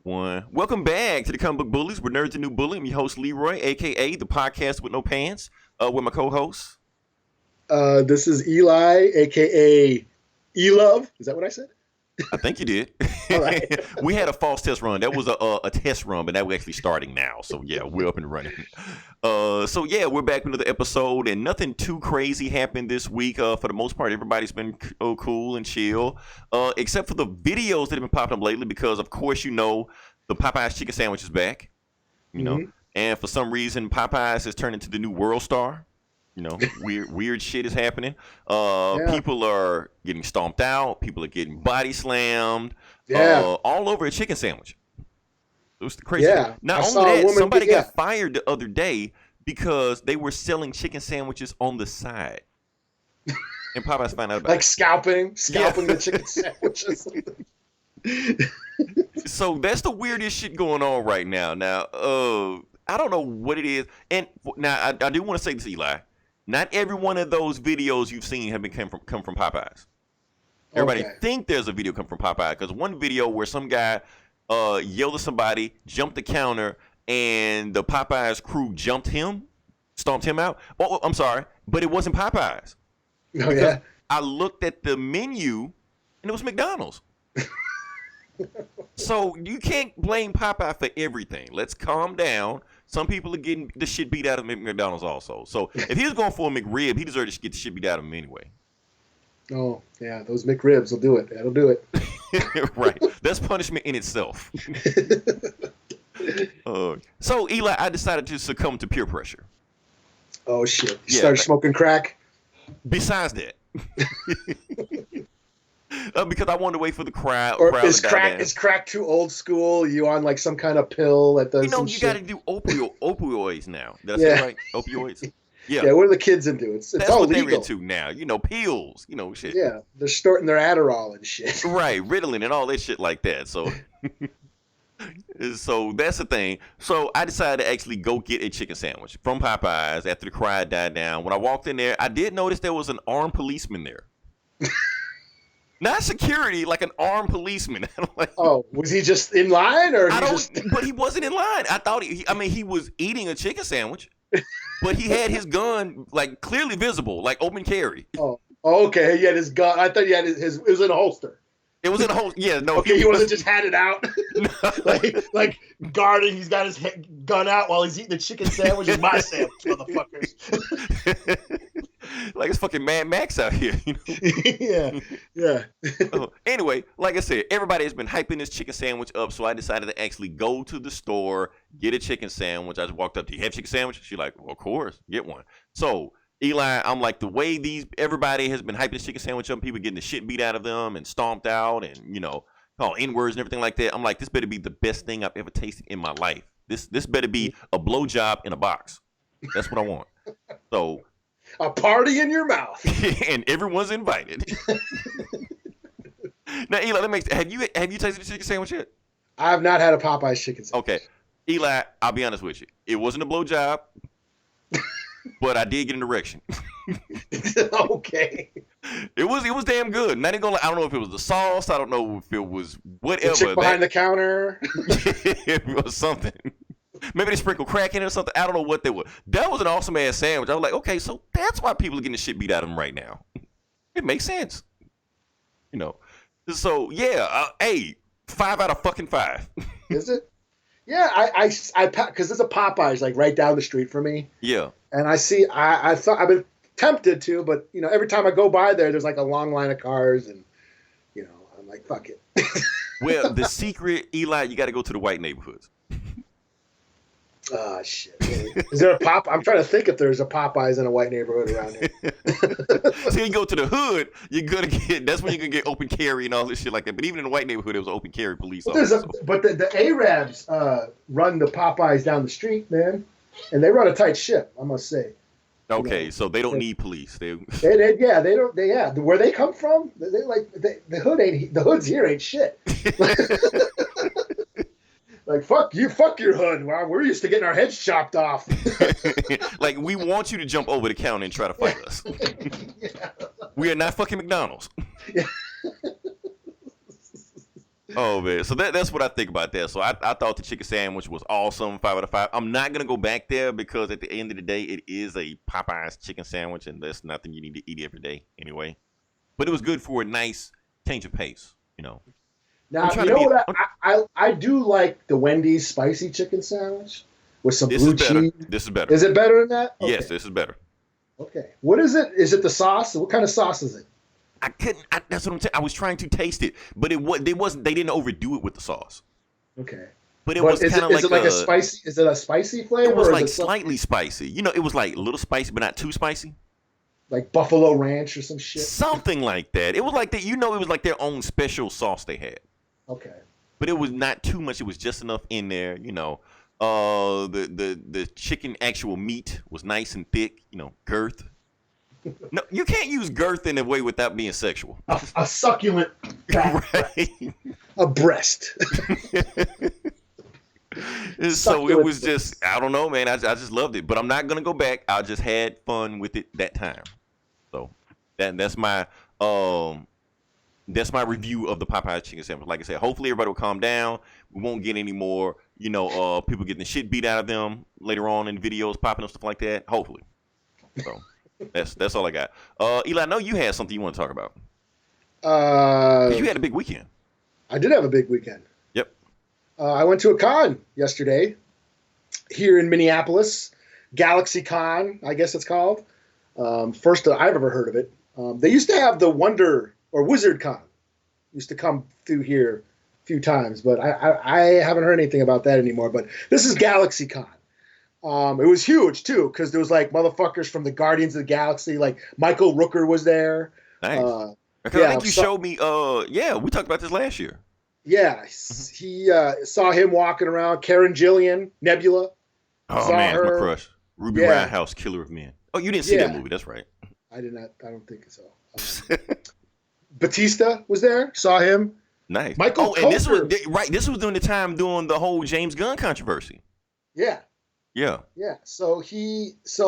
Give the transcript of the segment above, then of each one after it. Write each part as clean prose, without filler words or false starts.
one. Welcome back to the Comic Book Bullies. We're Nerds and New Bully. I'm your host, Leroy, a.k.a. the podcast with no pants, with my co-host. This is Eli, a.k.a. E-Love. Is that what I said? I think you did. All right. We had a false test run. That was a test run, but now we're actually starting now. So, yeah, we're up and running. We're back with another episode, and nothing too crazy happened this week. For the most part, everybody's been cool and chill, except for the videos that have been popping up lately because, of course, you know, the Popeyes chicken sandwich is back, you know, and for some reason, Popeyes has turned into the new World Star. You know, weird shit is happening. People are getting stomped out. People are getting body slammed. All over a chicken sandwich. It was crazy. Yeah. Not only that, somebody got fired the other day because they were selling chicken sandwiches on the side. And Popeyes found out about like scalping the chicken sandwiches. So that's the weirdest shit going on right now. Now, I don't know what it is. And now I do want to say this, Eli. Not every one of those videos you've seen have come from Popeyes. Everybody think there's a video come from Popeyes because one video where some guy yelled at somebody, jumped the counter, and the Popeyes crew stomped him out. Oh, I'm sorry, but it wasn't Popeyes. Oh yeah. I looked at the menu and it was McDonald's. So you can't blame Popeye for everything. Let's calm down. Some people are getting the shit beat out of McDonald's also. So if he was going for a McRib, he deserved to get the shit beat out of him anyway. Oh, yeah, those McRibs will do it. That'll do it. Right. That's punishment in itself. So, Eli, I decided to succumb to peer pressure. Oh, shit. You started smoking crack? Besides that. Because I wanted to wait for the crowd. Or is crack too old school? You on like some kind of pill that does you got to do opioids now. Did I say right? Opioids? Yeah. What are the kids into? It's That's all what legal. They're into now. You know, pills. You know, shit. Yeah, they're starting their Adderall and shit. Right, Ritalin and all that shit like that. So, so that's the thing. So I decided to actually go get a chicken sandwich from Popeyes after the crowd died down. When I walked in there, I did notice there was an armed policeman there. Not security, like an armed policeman. Like, was he just in line, or But he wasn't in line. I thought he was eating a chicken sandwich, but he had his gun like clearly visible, like open carry. Oh, okay. He had his gun. I thought he had his. It was in a holster. It was in a holster. Yeah, no. Okay, he wasn't just had it out, like guarding. He's got his gun out while he's eating the chicken sandwich. It's my sandwich, motherfuckers. Like it's fucking Mad Max out here, you know? Yeah. Anyway, like I said, everybody has been hyping this chicken sandwich up, so I decided to actually go to the store, get a chicken sandwich. I just walked up, do you have chicken sandwich? She's like, well, of course, get one. So, Eli, I'm like, the way everybody has been hyping this chicken sandwich up, people getting the shit beat out of them and stomped out and, you know, N-words and everything like that. I'm like, this better be the best thing I've ever tasted in my life. This better be a blowjob in a box. That's what I want. So... a party in your mouth. And everyone's invited. Now, Eli, have you tasted the chicken sandwich yet? I have not had a Popeyes chicken sandwich. Okay. Eli, I'll be honest with you. It wasn't a blowjob, but I did get an erection. Okay. It was damn good. Not even gonna lie, I don't know if it was the sauce. I don't know if it was whatever. The chick behind the counter. It was something. Maybe they sprinkled crack in it or something. I don't know what they were. That was an awesome ass sandwich. I was like, okay, so that's why people are getting the shit beat out of them right now. It makes sense. You know. So, yeah. Hey, 5 out of fucking 5. Is it? Yeah, I because there's a Popeyes like right down the street from me. Yeah. And I thought I've been tempted to, but you know, every time I go by there's like a long line of cars, and you know, I'm like, fuck it. Well, the secret, Eli, you got to go to the white neighborhoods. Oh, shit. Really? Is there a I'm trying to think if there's a Popeyes in a white neighborhood around here. So you go to the hood, that's when you can get open carry and all this shit like that. But even in the white neighborhood, it was open carry police officers. But the Arabs run the Popeyes down the street, man. And they run a tight ship, I must say. Okay, you know, so they don't need police. They don't. Where they come from, the hood's here ain't shit. Like, fuck your hood. Wow, we're used to getting our heads chopped off. Like, we want you to jump over the counter and try to fight us. We are not fucking McDonald's. Yeah. Oh man, so that's what I think about that. So I thought the chicken sandwich was awesome, 5 out of 5. I'm not gonna go back there because at the end of the day, it is a Popeyes chicken sandwich, and that's nothing you need to eat every day anyway. But it was good for a nice change of pace, you know. I'm Now, trying you to know be. what? I do like the Wendy's spicy chicken sandwich with some This blue is better. cheese. This is better. Is it better than that? Yes, Okay. this is better. Okay. What is it? Is it the sauce? What kind of sauce is it? I couldn't. That's what I'm saying. I was trying to taste it, but it was. They wasn't. They didn't overdo it with the sauce. Okay. But it But was is kind it of is like it like a spicy? Is it a spicy flavor? It was or like is it slightly spicy. You know, it was like a little spicy, but not too spicy. like Buffalo Ranch or some shit? Something like that. It was like that. You know, it was like their own special sauce they had. Okay. But it was not too much. It was just enough in there. You know, the chicken actual meat was nice and thick. You know, girth. No, you can't use girth in a way without being sexual. A succulent fat, Right. a breast. So it Succulent was just, I don't know, man. I just loved it. But I'm not gonna go back. I just had fun with it that time. So that's my review of the Popeyes chicken sandwich. Like I said, hopefully everybody will calm down. We won't get any more, people getting the shit beat out of them later on in videos popping up, stuff like that. Hopefully. So that's all I got. Eli, I know you had something you want to talk about. 'Cause you had a big weekend. I did have a big weekend. Yep. I went to a con yesterday here in Minneapolis, Galaxy Con, I guess it's called. First I've ever heard of it. They used to have the Wonder or Wizard Con. Used to come through here a few times, but I haven't heard anything about that anymore. But this is Galaxy Con. It was huge too because there was like motherfuckers from the Guardians of the Galaxy. Like Michael Rooker was there. Nice. Because I think you showed me. We talked about this last year. Yeah, he saw him walking around. Karen Gillian, Nebula. Oh Saw man, her. my crush. Ruby Yeah. Roundhouse, Killer of Men. Oh, you didn't see that movie? That's right. I did not. I don't think so. Batista was there. Saw him. Nice. Michael and this was Coulter. right. This was during the time doing the whole James Gunn controversy. Yeah, Yeah. yeah. So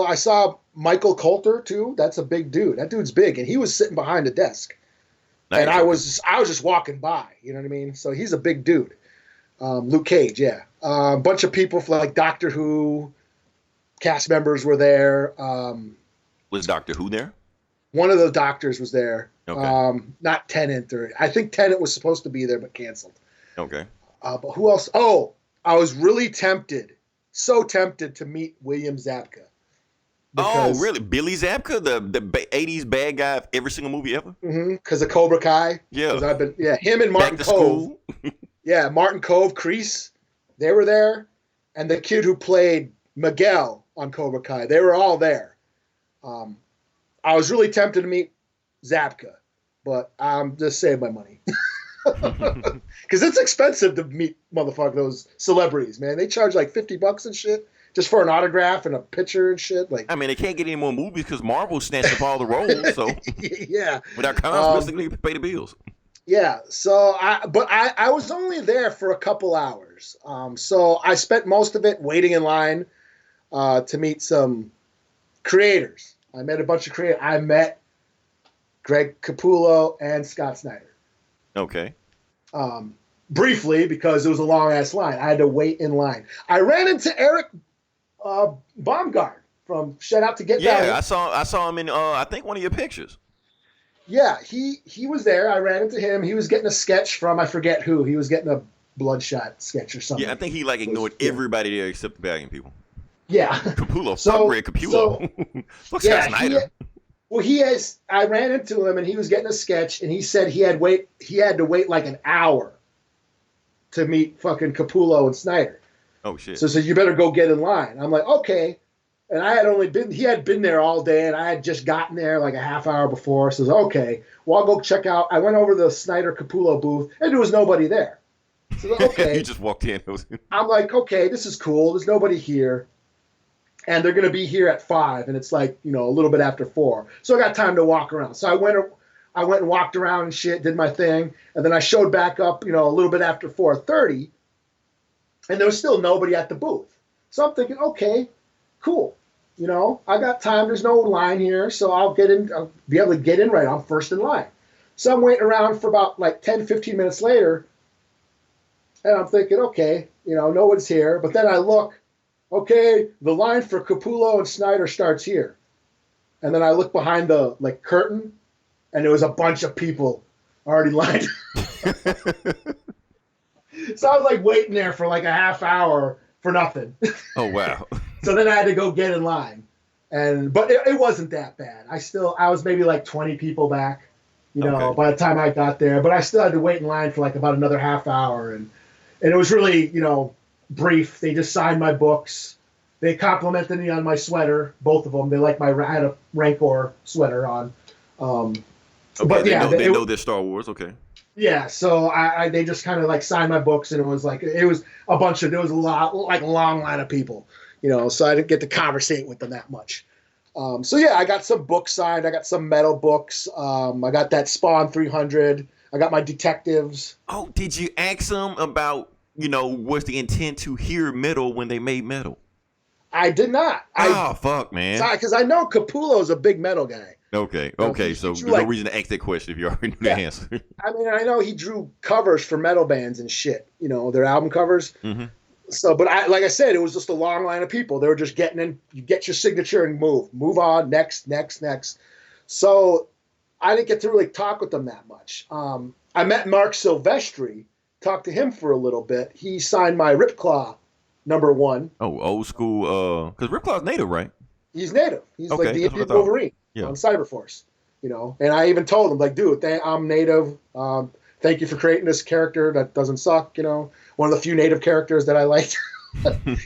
I saw Michael Coulter too. That's a big dude. That dude's big, and he was sitting behind a desk. Nice. And I was just walking by, you know what I mean? So he's a big dude. Luke Cage, yeah. A bunch of people from like Doctor Who, cast members were there. Was Doctor Who there? One of the doctors was there. Okay. Not Tennant, or I think Tennant was supposed to be there but canceled. Okay. But who else? Oh, I was really tempted, so tempted to meet William Zabka. Oh, really? Billy Zabka, the 80s bad guy of every single movie ever? Because of Cobra Kai. Yeah. Him and Martin Back to Cove. school. Yeah, Martin Cove, Kreese, they were there. And the kid who played Miguel on Cobra Kai, they were all there. I was really tempted to meet Zabka, but I'm just saving my money. Because it's expensive to meet those celebrities, man. They charge like $50 and shit just for an autograph and a picture and shit. Like, I mean, they can't get any more movies because Marvel snatched up all the roles. So yeah, without cons, basically pay the bills. yeah. So I was only there for a couple hours. So I spent most of it waiting in line to meet some creators. I met a bunch of creators. I met Greg Capullo and Scott Snyder. Okay. Briefly, because it was a long ass line. I had to wait in line. I ran into Eric Baumgart from Shout Out to Get Down. Yeah, I saw him in I think one of your pictures. Yeah, he was there. I ran into him. He was getting a sketch from I forget who. He was getting a Bloodshot sketch or something. Yeah, I think he like ignored everybody there except the Valiant people. Yeah. Capullo, So- fuck Greg Capullo. Fuck Yeah, Scott Snyder. I ran into him and he was getting a sketch and he said he had to wait like an hour to meet fucking Capullo and Snyder. Oh shit. So you better go get in line. I'm like, okay. And he had been there all day and I had just gotten there like a half hour before. So I was like, okay, well, I'll go check out. I went over to the Snyder Capullo booth and there was nobody there. So I was like, okay. You just walked in. I'm like, okay, this is cool. There's nobody here. And they're going to be here at 5. And it's like, a little bit after 4. So I got time to walk around. So I went and walked around and shit, did my thing. And then I showed back up, a little bit after 4:30. And there was still nobody at the booth. So I'm thinking, okay, cool. I got time. There's no line here. So I'll be able to get in right. I'm first in line. So I'm waiting around for about like 10, 15 minutes later. And I'm thinking, okay, no one's here. But then I look, okay, the line for Capullo and Snyder starts here. And then I look behind the curtain, and there was a bunch of people already lined. So I was waiting there for a half hour for nothing. Oh wow. So then I had to go get in line, but it wasn't that bad. I was maybe 20 people back, Okay. by the time I got there. But I still had to wait in line for about another half hour, and it was really brief. They just signed my books. They complimented me on my sweater, both of them. They liked I had a Rancor sweater on. Okay. But They yeah, know their Star Wars. Okay. yeah. So they just kind of signed my books, and it was a bunch of, there was a lot, a long line of people, so I didn't get to conversate with them that much. So yeah, I got some books signed. I got some metal books. I got that Spawn 300. I got my detectives. Oh, did you ask them about what's the intent to hear metal when they made metal? I did not. Fuck, man. Because I know Capullo's a big metal guy. Okay. So there's no reason to ask that question if you already knew the answer. I mean, I know he drew covers for metal bands and shit. Their album covers. Mm-hmm. So, but like I said, it was just a long line of people. They were just getting in. You get your signature and move on. Next. So, I didn't get to really talk with them that much. I met Mark Silvestri. Talked to him for a little bit. He signed my Ripclaw #1. Oh, old school. Because Ripclaw's native, right? He's native. He's Okay, like the that's what I Indian thought. Wolverine Yeah. on Cyberforce. And I even told him, dude, I'm native. Thank you for creating this character that doesn't suck. One of the few native characters that I liked.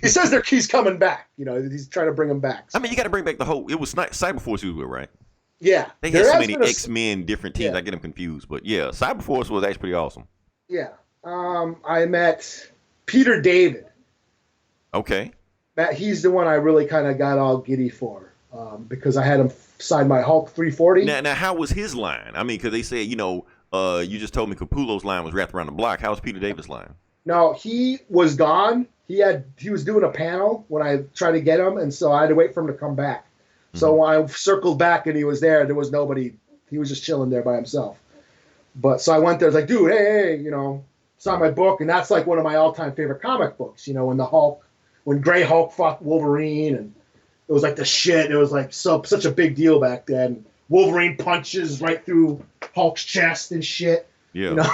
He says he's coming back. He's trying to bring him back. I mean, you got to bring back the whole. It was Cyberforce you were with, right? Yeah, They had there so has many been X-Men different teams. Yeah. I get them confused, but yeah, Cyberforce was actually pretty awesome. Yeah. I met Peter David. Okay. He's the one I really kind of got all giddy for, because I had him sign my Hulk 340. Now, how was his line? I mean, because they said, you just told me Capullo's line was wrapped around the block. How was Peter Davis' line? No, he was gone. He was doing a panel when I tried to get him, and so I had to wait for him to come back. So when I circled back and he was there was nobody. He was just chilling there by himself. But so I went there, I was like, dude, hey, sign my book, and that's one of my all-time favorite comic books. When Grey Hulk fought Wolverine, and it was the shit. It was such a big deal back then. Wolverine punches right through Hulk's chest and shit. Yeah.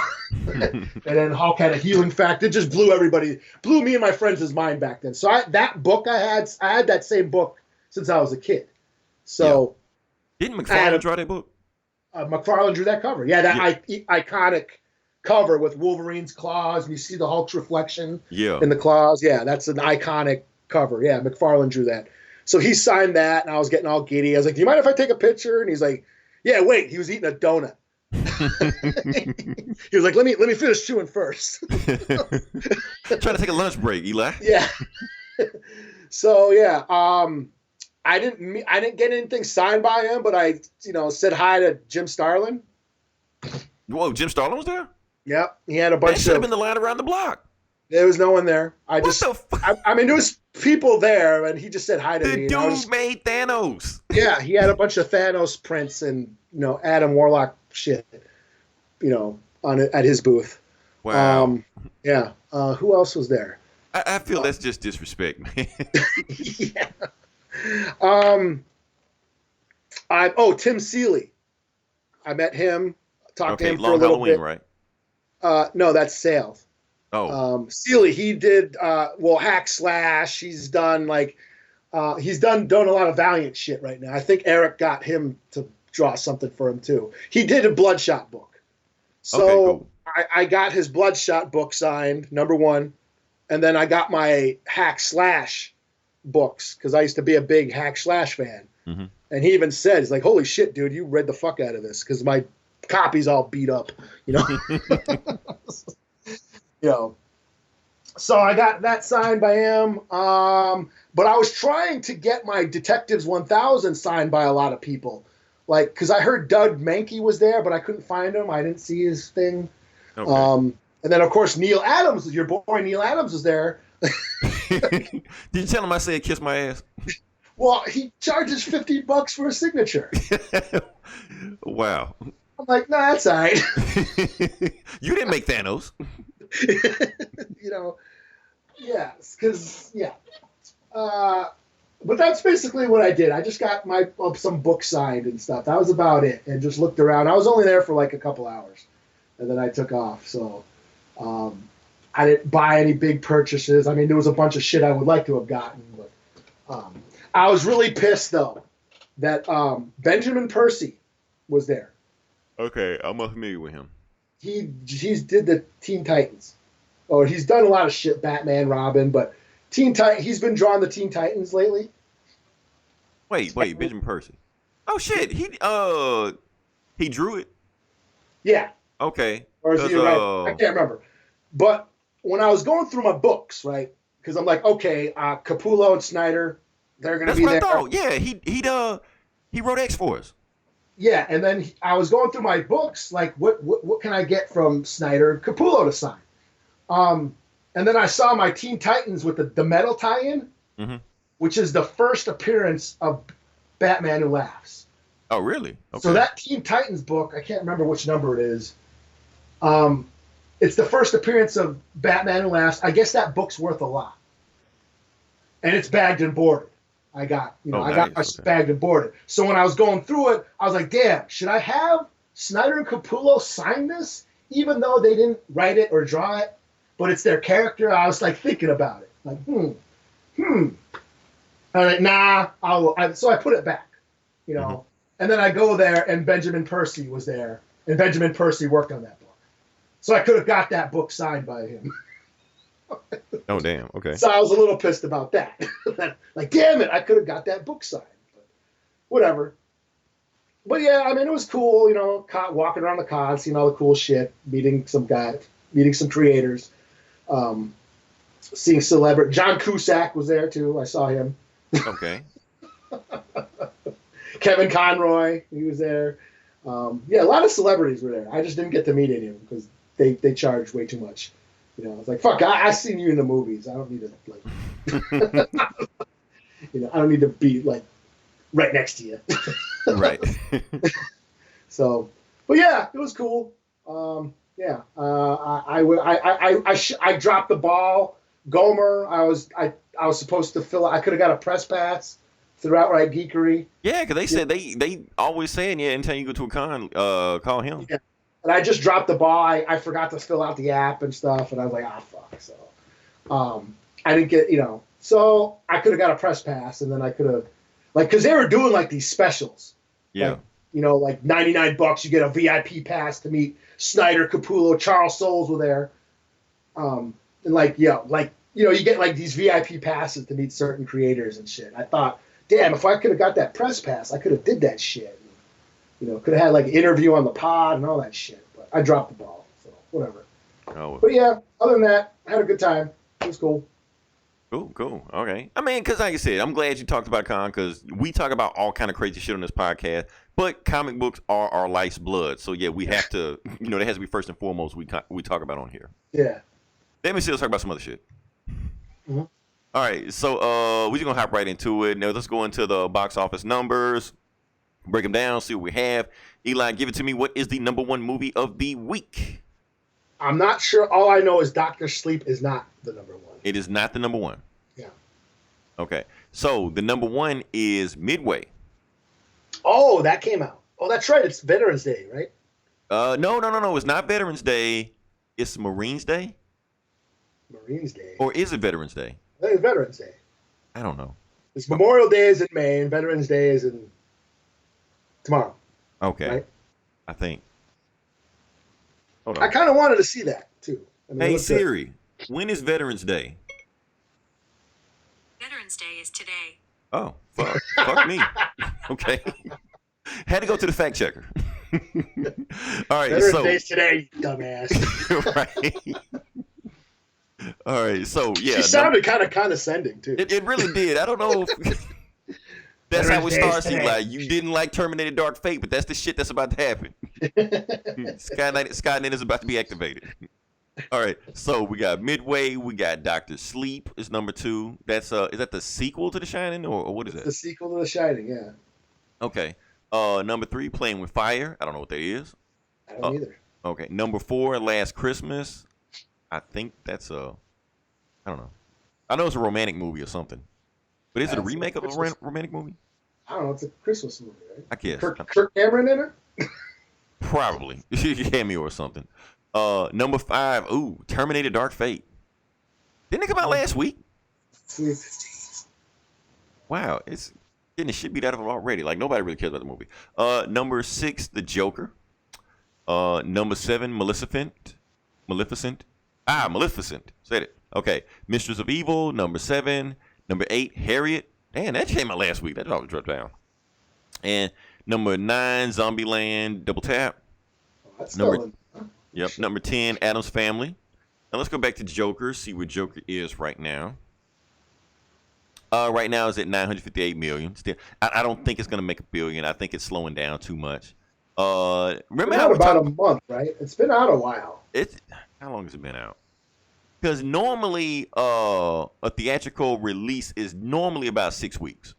And then Hulk had a healing factor. It just blew me and my friends' mind back then. So that book I had that same book since I was a kid. So Didn't McFarlane draw that book? McFarlane drew that cover. Yeah, that iconic cover with Wolverine's claws, and you see the Hulk's reflection in the claws. Yeah, that's an iconic cover. Yeah, McFarlane drew that. So he signed that, and I was getting all giddy. I was like, do you mind if I take a picture? And he's like, yeah, wait. He was eating a donut. He was like, let me finish chewing first. Trying to take a lunch break, Eli. Yeah. So yeah, I didn't get anything signed by him, but I said hi to Jim Starlin. Whoa, Jim Starlin was there? Yep, he had a That bunch should have of. been the line around the block. There was no one there. What the fuck? I mean, there was people there, and he just said hi to The me. dude made Thanos. Yeah, he had a bunch of Thanos prints and Adam Warlock shit, at his booth. Wow. Yeah. Who else was there? I feel that's just disrespect, man. Yeah. Tim Seeley. I met him. Talked to Okay, him for a Long little Halloween, bit. right? No, that's Sales. Oh. Seeley, he did Hack Slash. He's done he's done a lot of Valiant shit right now. I think Eric got him to draw something for him too. He did a Bloodshot book. So Okay, cool. I got his Bloodshot book signed, #1, and then I got my Hack Slash books because I used to be a big Hack Slash fan. Mm-hmm. And he even said, he's like, holy shit, dude, you read the fuck out of this because my copy's all beat up, So I got that signed by him. But I was trying to get my Detectives 1000 signed by a lot of people. Because I heard Doug Mankey was there, but I couldn't find him. I didn't see his thing. Okay. And then, of course, Neil Adams, your boy Neil Adams was there. Did you tell him I said kiss my ass? Well, he charges $50 for a signature. Wow. I'm like, nah, that's all right. You didn't make Thanos. You know, yeah, because but that's basically what I did. I just got some books signed and stuff. That was about it, and just looked around. I was only there for like a couple hours, and then I took off. So I didn't buy any big purchases. I mean, there was a bunch of shit I would like to have gotten, but I was really pissed though that Benjamin Percy was there. Okay, I'm familiar with him. He's did the Teen Titans. Oh, he's done a lot of shit, Batman, Robin, but he's been drawing the Teen Titans lately. Wait, Benjamin Percy. Oh shit, he drew it. Yeah. Okay. Or is he right? I can't remember. But when I was going through my books, right? Because I'm like, okay, Capullo and Snyder, they're gonna be there. That's what I thought. Yeah, he wrote X-Force. Yeah, and then I was going through my books, like what can I get from Snyder and Capullo to sign? And then I saw my Teen Titans with the metal tie-in, which is the first appearance of Batman Who Laughs. Oh, really? Okay. So that Teen Titans book, I can't remember which number it is. It's the first appearance of Batman Who Laughs. I guess that book's worth a lot, and it's bagged and boarded. I got my bagged and boarded. So when I was going through it, I was like, damn, should I have Snyder and Capullo sign this, even though they didn't write it or draw it, but it's their character? I was like thinking about it, like, I'm like, nah, so I put it back, and then I go there and Benjamin Percy was there, and Benjamin Percy worked on that book. So I could have got that book signed by him. Oh, damn. Okay. So I was a little pissed about that. Like, damn it, I could have got that book signed. But whatever. But yeah, I mean, it was cool, walking around the con, seeing all the cool shit, meeting some creators, seeing celebrity. John Cusack was there too. I saw him. Okay. Kevin Conroy, he was there. Yeah, a lot of celebrities were there. I just didn't get to meet any of them because they charged way too much. I was like, fuck, I've seen you in the movies. I don't need to, I don't need to be, like, right next to you. Right. So, but yeah, it was cool. Yeah. I dropped the ball. Gomer, I was supposed to fill. I could have got a press pass through Outright Geekery. Yeah, because they said they always saying, yeah, anytime you go to a con, call him. Yeah. And I just dropped the ball. I forgot to fill out the app and stuff, and I was like, fuck. So, I didn't get, so I could have got a press pass, and then I could have, like, because they were doing, like, these specials. Yeah. Like, like $99, you get a VIP pass to meet Snyder, Capullo, Charles Soules were there. And, you get, like, these VIP passes to meet certain creators and shit. I thought, damn, if I could have got that press pass, I could have did that shit. Could have had, like, an interview on the pod and all that shit. But I dropped the ball, so whatever. Oh. But, yeah, other than that, I had a good time. It was cool. Cool. Okay. I mean, because like I said, I'm glad you talked about con, because we talk about all kind of crazy shit on this podcast, but comic books are our life's blood. So, yeah, we have to, that has to be first and foremost we talk about on here. Yeah. Let me see, let's talk about some other shit. Mm-hmm. All right, so we're just going to hop right into it. Now, let's go into the box office numbers. Break them down, see what we have. Eli, give it to me. What is the number one movie of the week? I'm not sure. All I know is Dr. Sleep is not the number one. It is not the number one. Yeah. Okay. So the number one is Midway. Oh, that came out. Oh, that's right. It's Veterans Day, right? No. It's not Veterans Day. It's Marines Day. Marines Day. Or is it Veterans Day? I think it's Veterans Day. I don't know. It's Memorial Day is in May, and Veterans Day is in tomorrow. Okay. Right? I think. Hold on. I kind of wanted to see that, too. Hey, Siri, when is Veterans Day? Veterans Day is today. Oh, fuck me. Okay. Had to go to the fact checker. All right. Veterans Day is today, you dumbass. Right. All right. So, yeah. She sounded kind of condescending, too. It really did. I don't know if... That's how it starts, Eli. You didn't like Terminator Dark Fate, but that's the shit that's about to happen. Skynet is about to be activated. All right, so we got Midway, we got Dr. Sleep is number 2. That's is that the sequel to The Shining, or what is that? The sequel to The Shining, yeah. Okay. Number 3, Playing with Fire. I don't know what that is. I don't either. Okay. Number 4, Last Christmas. I think that's I don't know. I know it's a romantic movie or something, but is it a It's remake of a Christmas. romantic movie? I don't know. It's a Christmas movie, right? I guess. Kirk Cameron in it. Probably cameo or something. Number 5. Ooh, Terminator: Dark Fate. Didn't it come out last week? See, Wow, it's getting the shit beat out of them already. Like nobody really cares about the movie. Number 6, The Joker. Number 7, Maleficent. Maleficent. Maleficent. Said it. Okay. Mistress of Evil. Number 7. Number 8, Harriet. Damn, that came out last week. That always dropped down. And number 9, Zombieland. Double Tap. that's Number- still in. Yep. Number 10, Addams Family. Now let's go back to Joker. See where Joker is right now. Right now is at 958 million. Still, I don't think it's gonna make a billion. I think it's slowing down too much. It's Remember been how out we about talked? a month, right? It's been out a while. How long has it been out? Because normally, a theatrical release is normally about 6 weeks.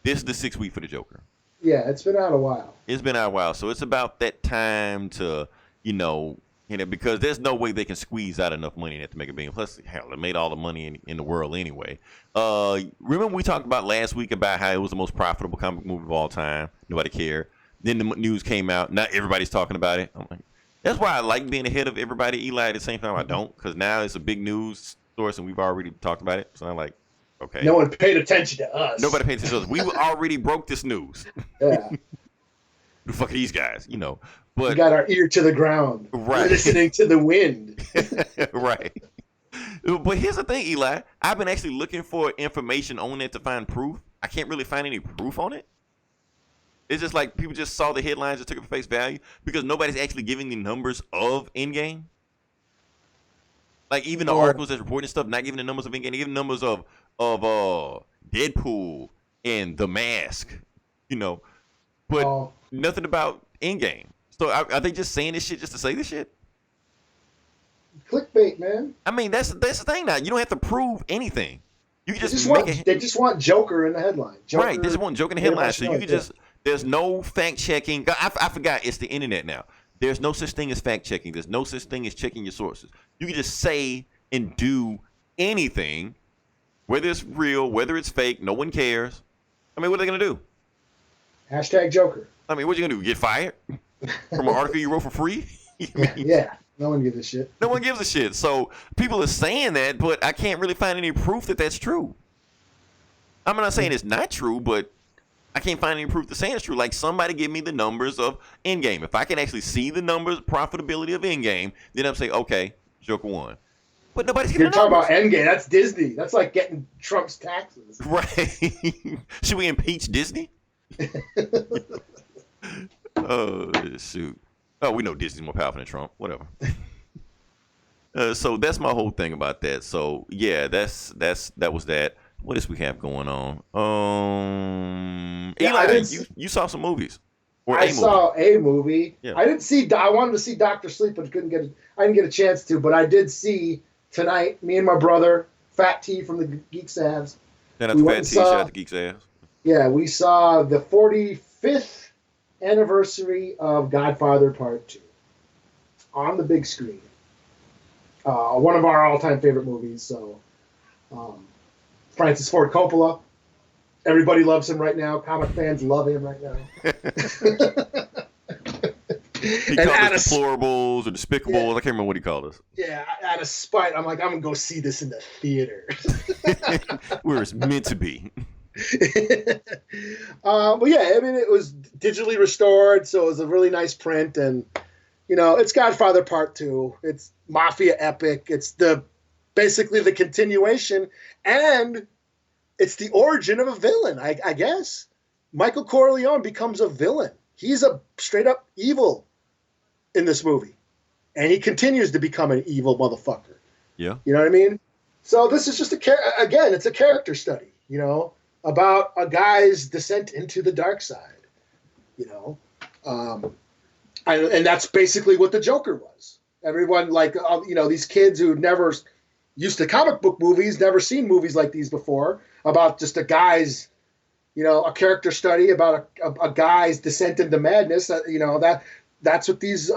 This is the 6th week for the Joker. Yeah, it's been out a while. It's been out a while, so it's about that time to, because there's no way they can squeeze out enough money in it to make a billion. Plus, hell, it made all the money in the world anyway. Remember we talked about last week about how it was the most profitable comic movie of all time. Nobody cared. Then the news came out. Now everybody's talking about it. I'm like, that's why I like being ahead of everybody. Eli, at the same time, I don't, because now it's a big news source and we've already talked about it. So I'm like, okay. No one paid attention to us. Nobody paid attention to us. We already broke this news. Yeah, The fuck are these guys, we But got our ear to the ground, Right. listening to the wind. right. But here's the thing, Eli. I've been actually looking for information on it to find proof. I can't really find any proof on it. It's just like people just saw the headlines and took it for face value because nobody's actually giving the numbers of Endgame. Like even the articles that's reporting stuff, not giving the numbers of Endgame, giving numbers of Deadpool and The Mask, but Oh, nothing about Endgame. So are they just saying this shit just to say this shit? clickbait, man. I mean, that's the thing now. You don't have to prove anything. You can just They just want Joker in the headline. Joker, right. They just want Joker in the headline. So you can Yeah. just there's no fact checking. I forgot it's the internet now. There's no such thing as fact checking. There's no such thing as checking your sources. You can just say and do anything, whether it's real, whether it's fake. No one cares. I mean, what are they gonna do? Hashtag Joker. I mean, what you gonna do? Get fired from an article you wrote for free? Yeah, no one gives a shit. No one gives a shit. So people are saying that, but I can't really find any proof that that's true. I'm not saying it's not true, but I can't find any proof to say it's true. Like somebody give me the numbers of Endgame. If I can actually see the numbers, profitability of Endgame, then I'm saying, okay, Joker won. But nobody's giving You're the talking about numbers. Endgame. That's Disney. That's like getting Trump's taxes. Right. Should we impeach Disney? Oh, shoot. Oh, we know Disney's more powerful than Trump. Whatever. So that's my whole thing about that. So yeah, that was that. What else we have going on? Yeah, Eli, you saw some movies. Or I a movie. saw a movie. Yeah. I didn't see. I wanted to see Doctor Sleep, but I didn't get a chance to. But I did see tonight. Me and my brother, Fat T from the Geek Savs. Shout out we to went Fat and T, saw- shout out to Geek's ass. Yeah, we saw the 45th anniversary of Godfather Part 2 on the big screen. One of our all-time favorite movies. So, Francis Ford Coppola. Everybody loves him right now. Comic fans love him right now. He And called out us of- deplorables or despicables. Yeah. I can't remember what he called us. Yeah, out of spite, I'm like, I'm gonna go see this in the theater. Where it's meant to be. But yeah, I mean, it was digitally restored, so it was a really nice print, and it's Godfather Part 2. It's mafia epic. It's basically the continuation, and it's the origin of a villain. I guess Michael Corleone becomes a villain. He's a straight up evil in this movie, and he continues to become an evil motherfucker. Yeah. You know what I mean? So this is just again, it's a character study, about a guy's descent into the dark side, and that's basically what the Joker was. Everyone, these kids who never used to comic book movies, never seen movies like these before, about just a guy's, a character study about a guy's descent into madness. That's what these,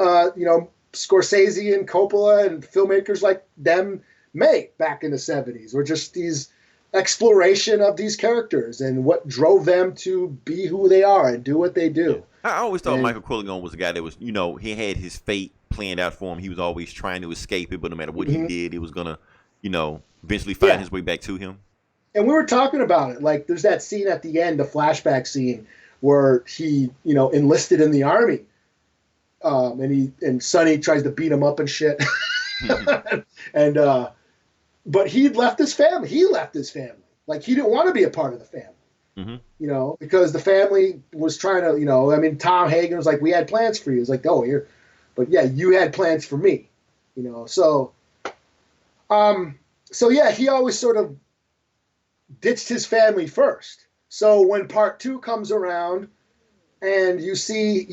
Scorsese and Coppola and filmmakers like them made back in the 70s, were just these exploration of these characters and what drove them to be who they are and do what they do. I always thought And- Michael Corleone was a guy that was, he had his fate planned out for him. He was always trying to escape it, but no matter what he did, it was gonna, eventually find his way back to him. And we were talking about it. Like, there's that scene at the end, the flashback scene, where he, enlisted in the army, and Sonny tries to beat him up and shit. But he'd left his family. He left his family. Like, he didn't want to be a part of the family. Because the family was trying to, Tom Hagen was like, we had plans for you. It's like, oh, here, but yeah, you had plans for me, So yeah, he always sort of ditched his family first. So when part 2 comes around, and you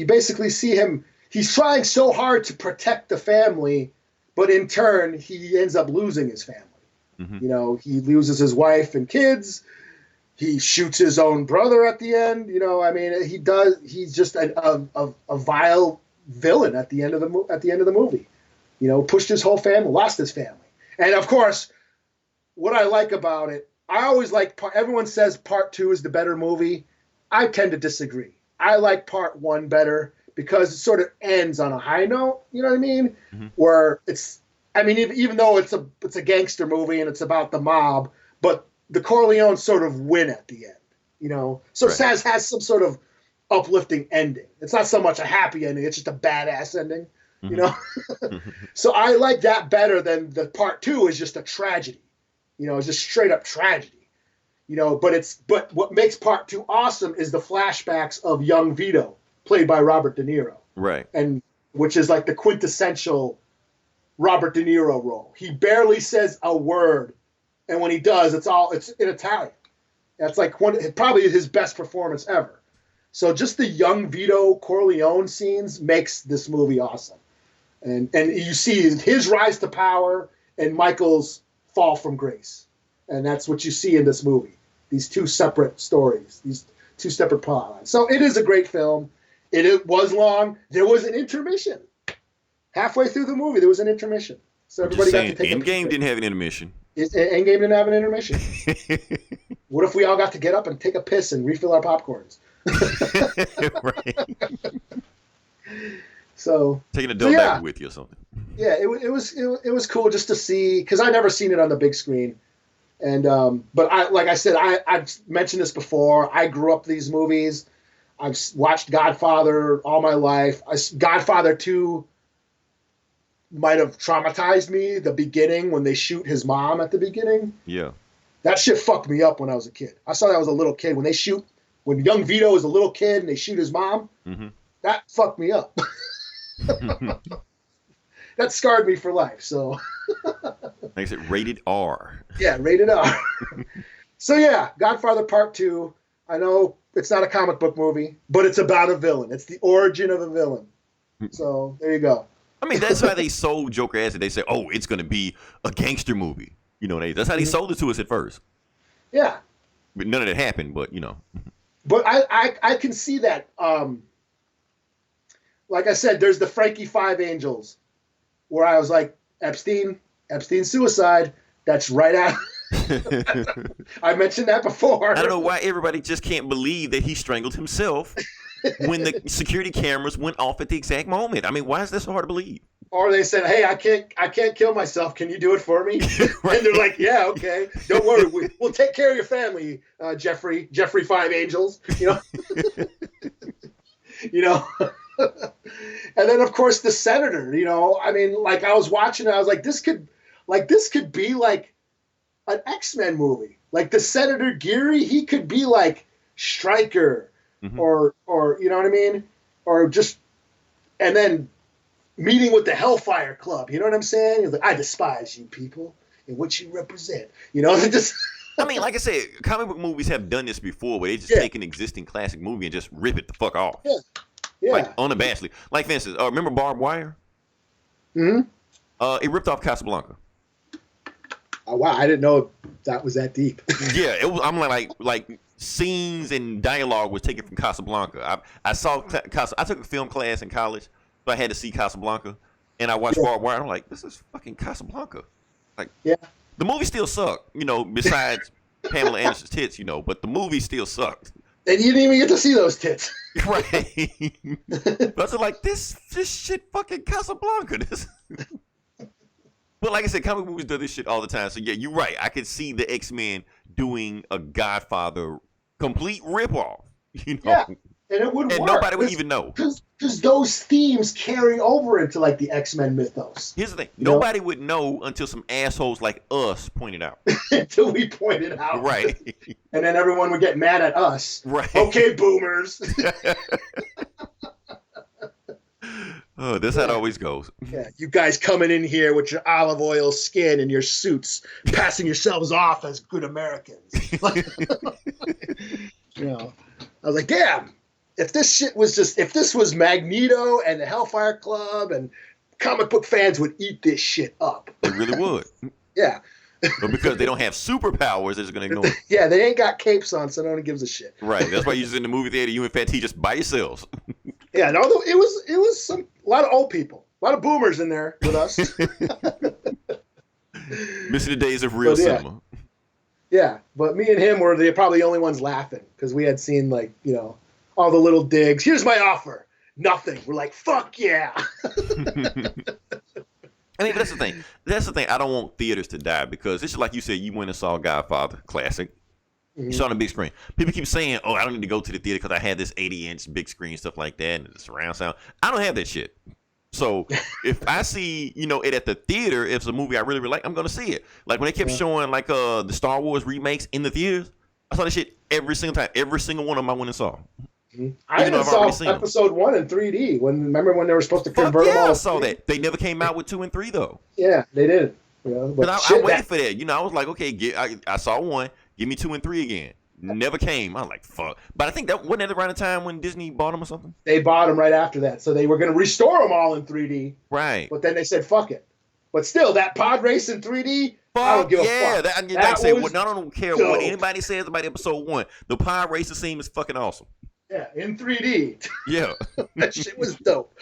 basically see him, he's trying so hard to protect the family, but in turn, he ends up losing his family. He loses his wife and kids. He shoots his own brother at the end. He's just a vile villain at the end of the movie. Pushed his whole family, lost his family. And of course, what I like about it, I always like, everyone says part 2 is the better movie. I tend to disagree. I like part 1 better because it sort of ends on a high note. You know what I mean? Where even though it's a gangster movie and it's about the mob, but the Corleones sort of win at the end, So Right. Saz has some sort of uplifting ending. It's not so much a happy ending; it's just a badass ending, So I like that better than the part 2 is just a tragedy, it's just straight up tragedy, But what makes part 2 awesome is the flashbacks of young Vito, played by Robert De Niro, Right. and which is like the quintessential Robert De Niro role. He barely says a word. And when he does, it's in Italian. That's like probably his best performance ever. So just the young Vito Corleone scenes makes this movie awesome. And you see his rise to power and Michael's fall from grace. And that's what you see in this movie. These two separate stories, these two separate plot lines. So it is a great film. It was long. There was an intermission. Halfway through the movie, there was an intermission. So everybody got to take a Endgame didn't have an intermission. Endgame didn't have an intermission. What if we all got to get up and take a piss and refill our popcorns? Right. So taking a double back with you or something. Yeah, it was cool just to see, because I never seen it on the big screen, and but I've mentioned this before. I grew up these movies. I've watched Godfather all my life. Godfather 2 might have traumatized me, the beginning, when they shoot his mom at the beginning. Yeah. That shit fucked me up when I was a kid. I saw that as a little kid. When young Vito is a little kid and they shoot his mom, that fucked me up. That scarred me for life. So, like I said, rated R. Yeah, rated R. So yeah, Godfather Part 2. I know it's not a comic book movie, but it's about a villain. It's the origin of a villain. So there you go. I mean, that's how they sold Joker as it. They said, "Oh, it's going to be a gangster movie." That's how they sold it to us at first. Yeah. But none of that happened. But But I can see that. Like I said, there's the Frankie Five Angels, where I was like, Epstein suicide. That's right out. I mentioned that before. I don't know why everybody just can't believe that he strangled himself when the security cameras went off at the exact moment. I mean, why is this so hard to believe? Or they said, "Hey, I can't kill myself. Can you do it for me?" Right. And they're like, "Yeah, okay. Don't worry. We'll take care of your family, Jeffrey Five Angels." And then of course the senator. I mean, like I was watching it, I was like, this could be like an X-Men movie. Like the Senator Geary, he could be like Stryker, or you know what I mean, or just, and then meeting with the Hellfire Club. You know what I'm saying? He's like, "I despise you people and what you represent." Just. I mean, like I said, comic book movies have done this before, where they just take an existing classic movie and just rip it the fuck off. Yeah. Like unabashedly. Like for instance, remember Barbed Wire? Mm-hmm. It ripped off Casablanca. Oh, wow, I didn't know that was that deep. Yeah, it was. I'm like scenes and dialogue was taken from Casablanca. I saw I took a film class in college, so I had to see Casablanca. and I watched Yeah. Barbed Wire. I'm like, this is fucking Casablanca. Like, Yeah. the movie still sucked, besides Pamela Anderson's tits, but the movie still sucked. And you didn't even get to see those tits. Right. But I was like, this shit fucking Casablanca. But like I said, comic movies do this shit all the time. So yeah, you're right. I could see the X-Men doing a Godfather complete ripoff. Yeah. And it wouldn't and work. nobody would even know. Because those themes carry over into like the X-Men mythos. Here's the thing. Nobody would know until some assholes like us pointed out. Until we pointed out. Right. And then everyone would get mad at us. Right. Okay, boomers. Oh, that's how it always goes. Yeah, you guys coming in here with your olive oil skin and your suits, passing yourselves off as good Americans. I was like, damn. If this was Magneto and the Hellfire Club, and comic book fans would eat this shit up. They really would. Yeah. But because they don't have superpowers, they're just going to ignore it. Yeah, they ain't got capes on, so no one gives a shit. Right. That's why you're just in the movie theater, you and Fat T just by yourselves. Yeah, and although it was a lot of old people, a lot of boomers in there with us. Missing the days of real cinema. Yeah, but me and him were probably the only ones laughing because we had seen all the little digs. Here's my offer. Nothing. We're like, fuck yeah. I mean, but that's the thing. That's the thing. I don't want theaters to die because it's just like you said, you went and saw Godfather classic. You saw it on the big screen. People keep saying, oh, I don't need to go to the theater because I had this 80-inch big screen, stuff like that, and the surround sound. I don't have that shit. So if I see, it at the theater, if it's a movie I really, really like, I'm going to see it. Like when they kept showing like the Star Wars remakes in the theaters, I saw that shit every single time. Every single one of them I went and saw. I even saw episode 1 in 3D. Remember when they were supposed to convert them all? I saw that. They never came out with 2 and 3 though. Yeah, they didn't. But I waited for that. I was like, okay, I saw 1. Give me 2 and 3 again. Never came. I was like, fuck. But I think that wasn't at around the time when Disney bought them or something. They bought them right after that, so they were going to restore them all in 3D. Right. But then they said, fuck it. But still, that pod race in 3D, I don't give a fuck. I don't care what anybody says about episode 1. The pod race scene is fucking awesome. Yeah, in 3D. Yeah. That shit was dope.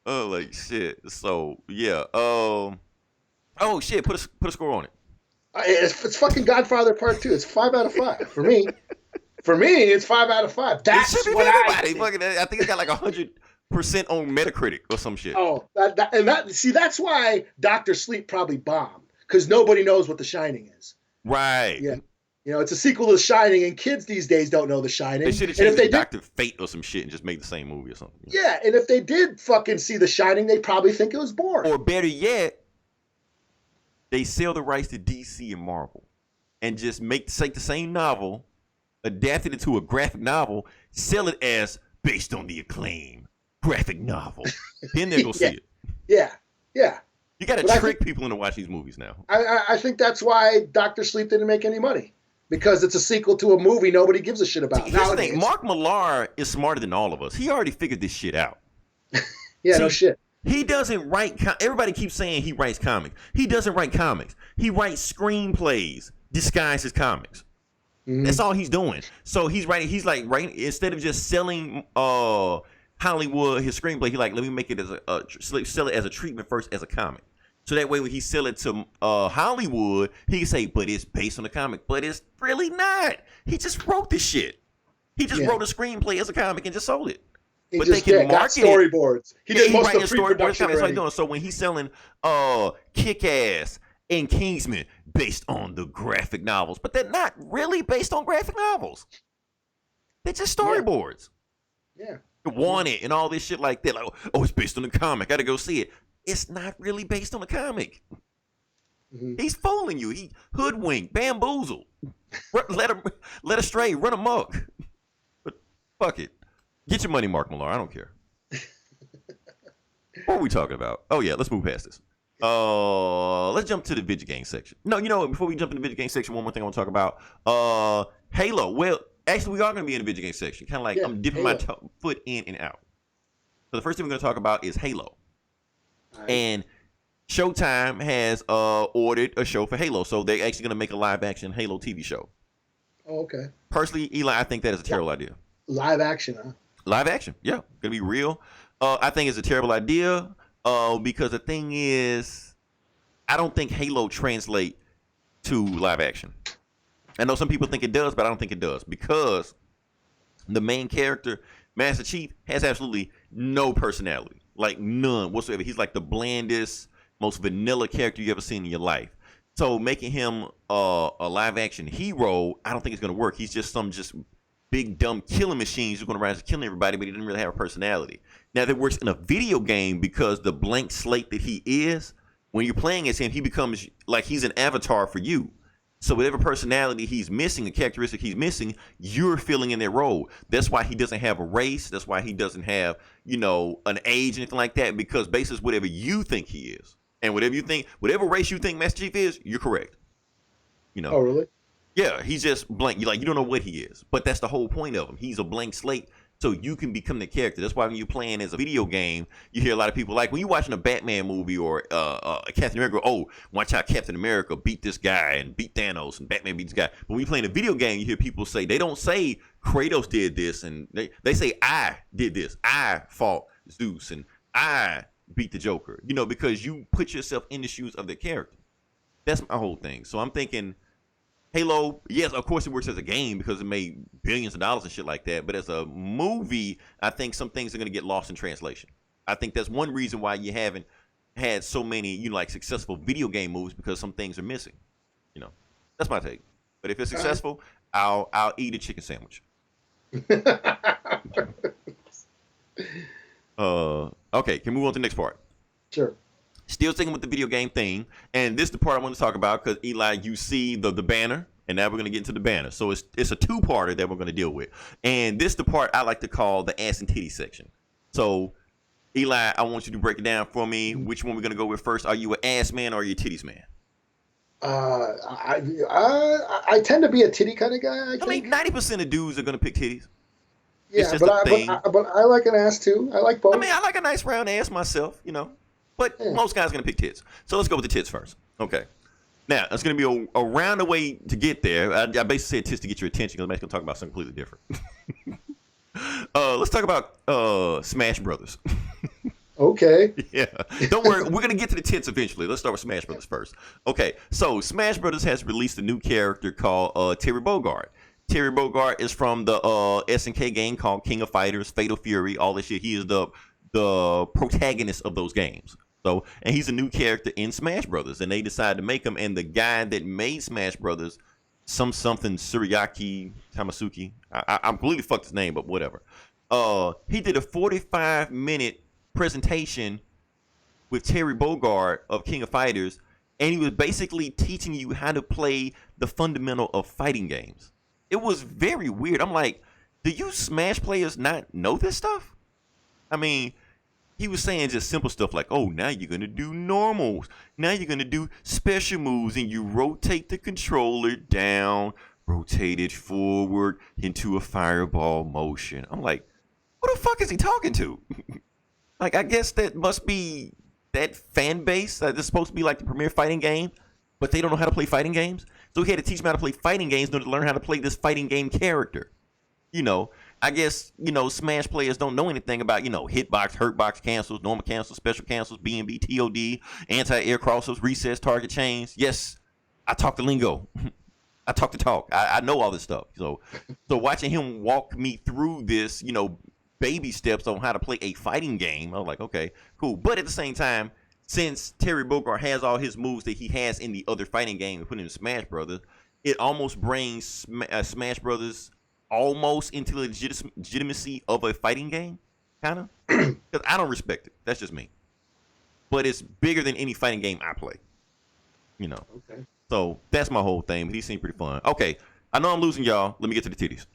Oh, like shit. So yeah. Oh shit. Put a score on it. It's fucking Godfather Part 2. It's 5 out of 5 for me. For me, it's 5 out of 5. That's what I think. I think it's got like 100% on Metacritic or some shit. Oh, that's why Dr. Sleep probably bombed because nobody knows what The Shining is. Right. Yeah. It's a sequel to The Shining, and kids these days don't know The Shining. They should have changed Dr. Fate or some shit and just made the same movie or something. Yeah, and if they did fucking see The Shining, they'd probably think it was boring. Or better yet, they sell the rights to DC and Marvel and just take the same novel, adapt it into a graphic novel, sell it as based on the acclaim graphic novel. Then they'll go see it. Yeah. You got to trick people into watching these movies now. I think that's why Dr. Sleep didn't make any money. Because it's a sequel to a movie nobody gives a shit about. Here's the thing. Mark Millar is smarter than all of us. He already figured this shit out. Yeah, no shit. He doesn't write. Everybody keeps saying he writes comics. He doesn't write comics. He writes screenplays disguised as comics. Mm-hmm. That's all he's doing. So he's writing. He's like writing instead of just selling Hollywood his screenplay. He like let me make it as sell it as a treatment first as a comic. So that way when he sell it to Hollywood, he can say, but it's based on the comic. But it's really not. He just wrote this shit. He just wrote a screenplay as a comic and just sold it. But they can market storyboards. He did most of the pre-production already. That's what he's doing. So when he's selling Kick-Ass and Kingsman based on the graphic novels, but they're not really based on graphic novels. They're just storyboards. Yeah. Wanted and all this shit like that. Like, oh, it's based on the comic. I gotta go see it. It's not really based on the comic. Mm-hmm. He's fooling you. He hoodwinked, bamboozled, let astray, run amok. But fuck it. Get your money, Mark Millar. I don't care. What are we talking about? Oh yeah, let's move past this. Let's jump to the video game section. No, you know what? Before we jump in the video game section, one more thing I want to talk about. Halo. Well, actually, we are going to be in the video game section. Kind of like I'm dipping my foot in and out. So the first thing we're going to talk about is Halo. Right. And Showtime has ordered a show for Halo, so they're actually going to make a live-action Halo TV show. Oh, okay. Personally, Eli, I think that is a terrible idea. Live action, huh? Live action, yeah. Going to be real. I think it's a terrible idea. Because the thing is, I don't think Halo translate to live action. I know some people think it does, but I don't think it does because the main character, Master Chief, has absolutely no personality, like none whatsoever. He's like the blandest, most vanilla character you ever seen in your life. So making him a live action hero, I don't think it's gonna work. He's just some just big dumb killing machines who's gonna rise to killing everybody, but he didn't really have a personality. Now that works in a video game because the blank slate that he is, when you're playing as him, he becomes like he's an avatar for you. So whatever personality he's missing, a characteristic he's missing, you're filling in that role. That's why he doesn't have a race. That's why he doesn't have, an age, anything like that, because basis whatever you think he is. And whatever race you think Master Chief is, you're correct. Oh, really? Yeah, he's just blank. You don't know what he is. But that's the whole point of him. He's a blank slate. So you can become the character. That's why when you're playing as a video game, you hear a lot of people like when you're watching a Batman movie or Captain America. Oh, watch how Captain America beat this guy and beat Thanos and Batman beat this guy. But when you playing a video game, you hear people say they don't say Kratos did this and they say I did this. I fought Zeus and I beat the Joker. Because you put yourself in the shoes of the character. That's my whole thing. So I'm thinking. Halo, yes, of course it works as a game because it made billions of dollars and shit like that. But as a movie, I think some things are going to get lost in translation. I think that's one reason why you haven't had so many, successful video game movies because some things are missing. That's my take. But if it's successful, I'll eat a chicken sandwich. Okay, can we move on to the next part? Sure. Still sticking with the video game thing, and this is the part I want to talk about because Eli, you see the banner, and now we're going to get into the banner. So it's a two-parter that we're going to deal with, and this is the part I like to call the ass and titty section. So, Eli, I want you to break it down for me. Which one we're going to go with first? Are you an ass man or are you a titties man? I tend to be a titty kind of guy. I mean, 90% of dudes are going to pick titties. Yeah, but I like an ass too. I like both. I mean, I like a nice round ass myself, But most guys are going to pick tits. So let's go with the tits first. Okay. Now, it's going to be a roundabout to get there. I basically said tits to get your attention because I'm going to talk about something completely different. Let's talk about Smash Brothers. Okay. Yeah. Don't worry. We're going to get to the tits eventually. Let's start with Smash Brothers first. Okay. So Smash Brothers has released a new character called Terry Bogard. Terry Bogard is from the SNK game called King of Fighters, Fatal Fury, all this shit. He is the protagonist of those games. So, and he's a new character in Smash Brothers, and they decided to make him. And the guy that made Smash Brothers, something Suriaki Tamasuki, I completely fucked his name, but whatever. He did a 45-minute presentation with Terry Bogard of King of Fighters, and he was basically teaching you how to play the fundamental of fighting games. It was very weird. I'm like, do you Smash players not know this stuff? I mean, he was saying just simple stuff like, oh, now you're going to do normals. Now you're going to do special moves, and you rotate the controller down, rotate it forward into a fireball motion. I'm like, what the fuck is he talking to? Like, I guess that must be that fan base that is supposed to be like the premier fighting game, but they don't know how to play fighting games. So he had to teach them how to play fighting games in order to learn how to play this fighting game character. I guess, Smash players don't know anything about, hitbox, hurtbox cancels, normal cancels, special cancels, BNB, TOD, anti-air crossers, recess, target chains. Yes, I talk the lingo. I talk the talk. I know all this stuff. So watching him walk me through this, baby steps on how to play a fighting game, I was like, okay, cool. But at the same time, since Terry Bogard has all his moves that he has in the other fighting game and put in Smash Brothers, it almost brings Smash Brothers almost into the legitimacy of a fighting game, kind of. Because I don't respect it. That's just me. But it's bigger than any fighting game I play. Okay. So that's my whole thing. But he seemed pretty fun. Okay. I know I'm losing y'all. Let me get to the titties.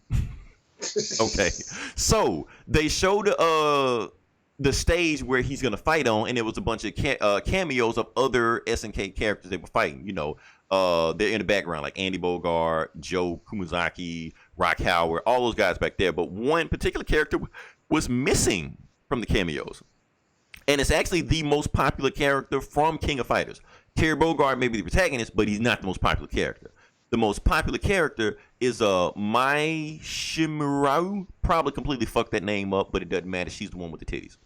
Okay. So they showed the stage where he's going to fight on, and it was a bunch of cameos of other SNK characters they were fighting. They're in the background, like Andy Bogard, Joe Kumazaki, Rock Howard, all those guys back there. But one particular character was missing from the cameos. And it's actually the most popular character from King of Fighters. Terry Bogard may be the protagonist, but he's not the most popular character. The most popular character is Mai Shimurau. Probably completely fucked that name up, but it doesn't matter. She's the one with the titties.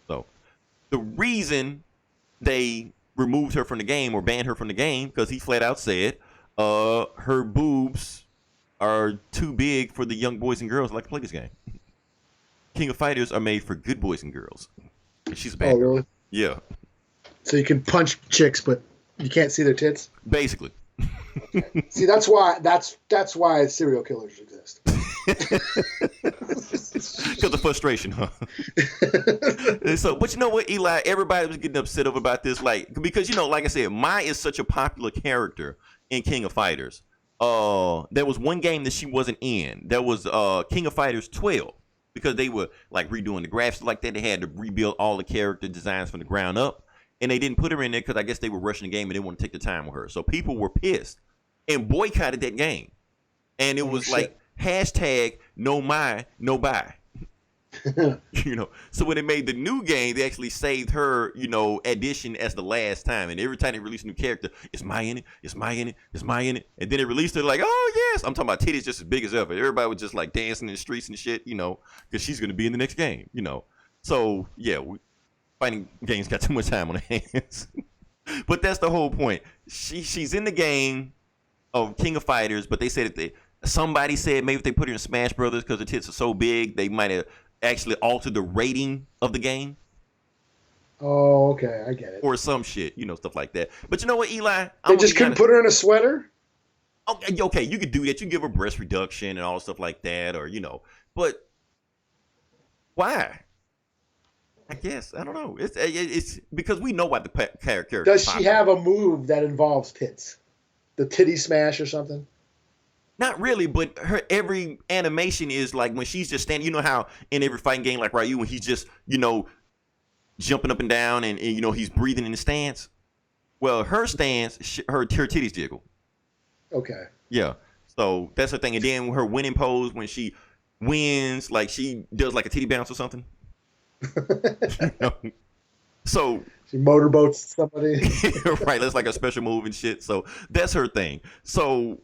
So, The reason they removed her from the game or banned her from the game because he flat out said her boobs are too big for the young boys and girls who like to play this game. King of Fighters are made for good boys and girls. And she's a bad girl. Really? Yeah. So you can punch chicks, but you can't see their tits. Basically. See, that's why serial killers exist. Because of frustration, huh? So, but you know what, Eli? Everybody was getting upset over about this, like because like I said, Mai is such a popular character in King of Fighters. There was one game that she wasn't in. There was King of Fighters 12 because they were like redoing the graphics like that. They had to rebuild all the character designs from the ground up, and they didn't put her in there because I guess they were rushing the game and they didn't want to take the time with her. So people were pissed and boycotted that game, and it was like hashtag no Mai, no buy. So when they made the new game, they actually saved her, addition as the last time. And every time they release a new character, it's Mai in it, it's Mai in it, it's Mai in it. And then they released her like, oh yes, I'm talking about titties just as big as ever. Everybody was just like dancing in the streets and shit, because she's gonna be in the next game, So yeah, fighting games got too much time on their hands. But that's the whole point. She's in the game of King of Fighters, but they said somebody said maybe if they put her in Smash Brothers because the tits are so big, they might have actually altered the rating of the game. Oh, okay, I get it. Or some shit, stuff like that. But you know what, Eli? They just couldn't put her in a sweater? Okay, you could do that. You can give her breast reduction and all stuff like that, or but why? I guess I don't know. It's because we know what the character. Does she have a move that involves tits? The titty smash or something? Not really, but her every animation is like when she's just standing. You know how in every fighting game like Ryu, when he's just jumping up and down and he's breathing in the stance. Well, her stance, her titties jiggle. Okay. Yeah. So that's the thing. And then her winning pose when she wins, like she does like a titty bounce or something. So she motorboats somebody. Right, that's like a special move and shit. So that's her thing. So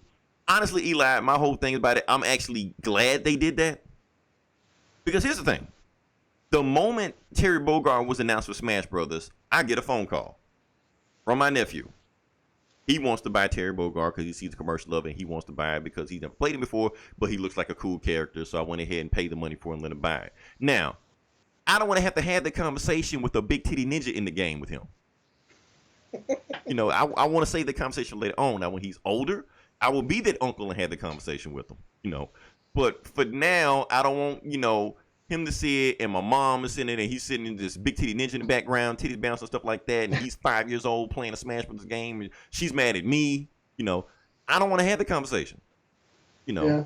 honestly, Eli, my whole thing about it, I'm actually glad they did that. Because here's the thing. The moment Terry Bogard was announced for Smash Brothers, I get a phone call from my nephew. He wants to buy Terry Bogard because he sees the commercial of it. And he wants to buy it because he's never played him before, but he looks like a cool character. So I went ahead and paid the money for him and let him buy it. Now, I don't want to have the conversation with a big titty ninja in the game with him. I want to save the conversation later on. Now, when he's older, I will be that uncle and have the conversation with him, But for now, I don't want, him to see it, and my mom is sitting there, and he's sitting in this big titty ninja in the background, titties bouncing, stuff like that, and he's 5 years old playing a Smash Brothers game, and she's mad at me, I don't want to have the conversation, Yeah.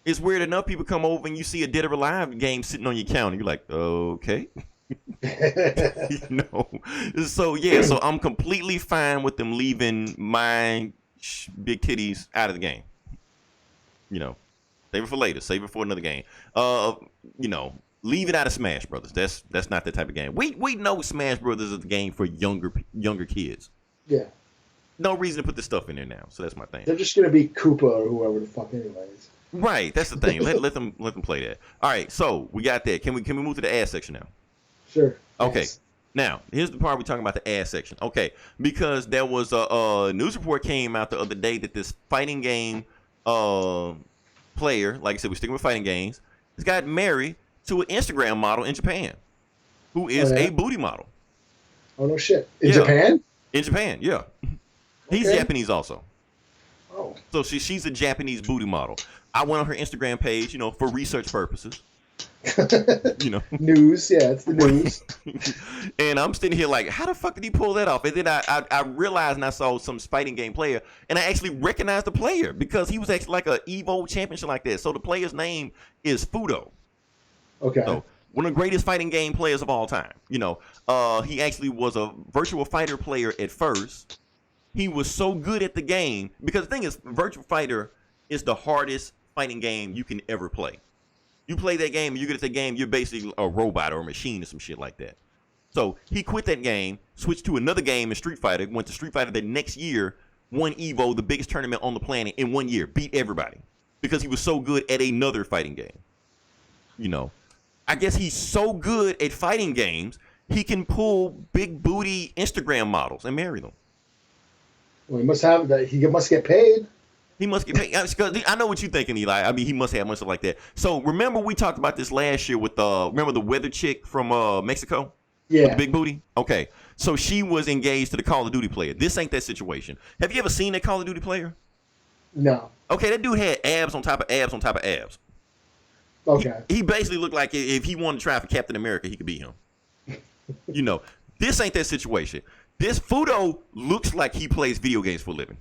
It's weird enough, people come over and you see a Dead or Alive game sitting on your counter, you're like, okay. So yeah, so I'm completely fine with them leaving my big titties out of the game. Save it for later. Save it for another game. Leave it out of Smash Brothers. That's not the type of game. We know Smash Brothers is the game for younger kids. Yeah. No reason to put this stuff in there now. So that's my thing. They're just gonna be Koopa or whoever the fuck, anyways. Right. That's the thing. let them play that. All right. So we got that. Can we move to the ad section now? Sure. Okay. Yes. Now, here's the part we're talking about, the ad section. Okay, because there was a news report came out the other day that this fighting game player, like I said, we're sticking with fighting games, has got married to an Instagram model in Japan who is a booty model. Oh, no shit. In Japan? In Japan, yeah. He's Japanese also. Oh. So she's a Japanese booty model. I went on her Instagram page, for research purposes. News, yeah, it's the news. And I'm sitting here like, how the fuck did he pull that off? And then I realized, and I saw some fighting game player, and I actually recognized the player because he was actually like a Evo championship like that. So the player's name is Fudo. Okay. So one of the greatest fighting game players of all time. He actually was a virtual fighter player at first. He was so good at the game because the thing is, Virtual Fighter is the hardest fighting game you can ever play. You play that game, and you get at the game, you're basically a robot or a machine or some shit like that. So he quit that game, switched to another game in Street Fighter, went to Street Fighter the next year, won Evo, the biggest tournament on the planet, in 1 year, beat everybody because he was so good at another fighting game. I guess he's so good at fighting games he can pull big booty Instagram models and marry them. Well, he must have that. He must get paid. He must get paid. I know what you're thinking, Eli. I mean, he must have much like that. So remember we talked about this last year with remember the weather chick from Mexico? Yeah. With the big booty? Okay. So she was engaged to the Call of Duty player. This ain't that situation. Have you ever seen that Call of Duty player? No. Okay, that dude had abs on top of abs on top of abs. Okay. He basically looked like if he wanted to try for Captain America, he could be him. You know, this ain't that situation. This Fudo looks like he plays video games for a living.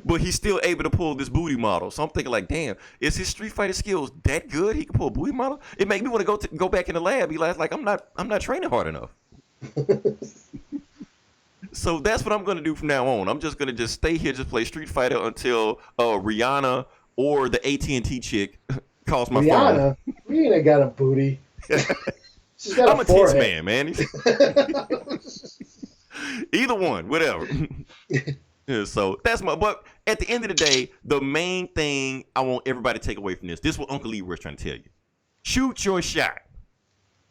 But he's still able to pull this booty model. So I'm thinking like, damn, is his Street Fighter skills that good? He can pull a booty model? It made me want to go back in the lab. Eli's like, I'm not training hard enough. So that's what I'm gonna do from now on. I'm just gonna stay here, just play Street Fighter until Rihanna or the AT&T chick calls my phone. Rihanna ain't got a booty. She's got I'm a a tense forehead. man. Either one, whatever. Yeah, so that's but at the end of the day, the main thing I want everybody to take away from this is what Uncle Leroy's trying to tell you. Shoot your shot.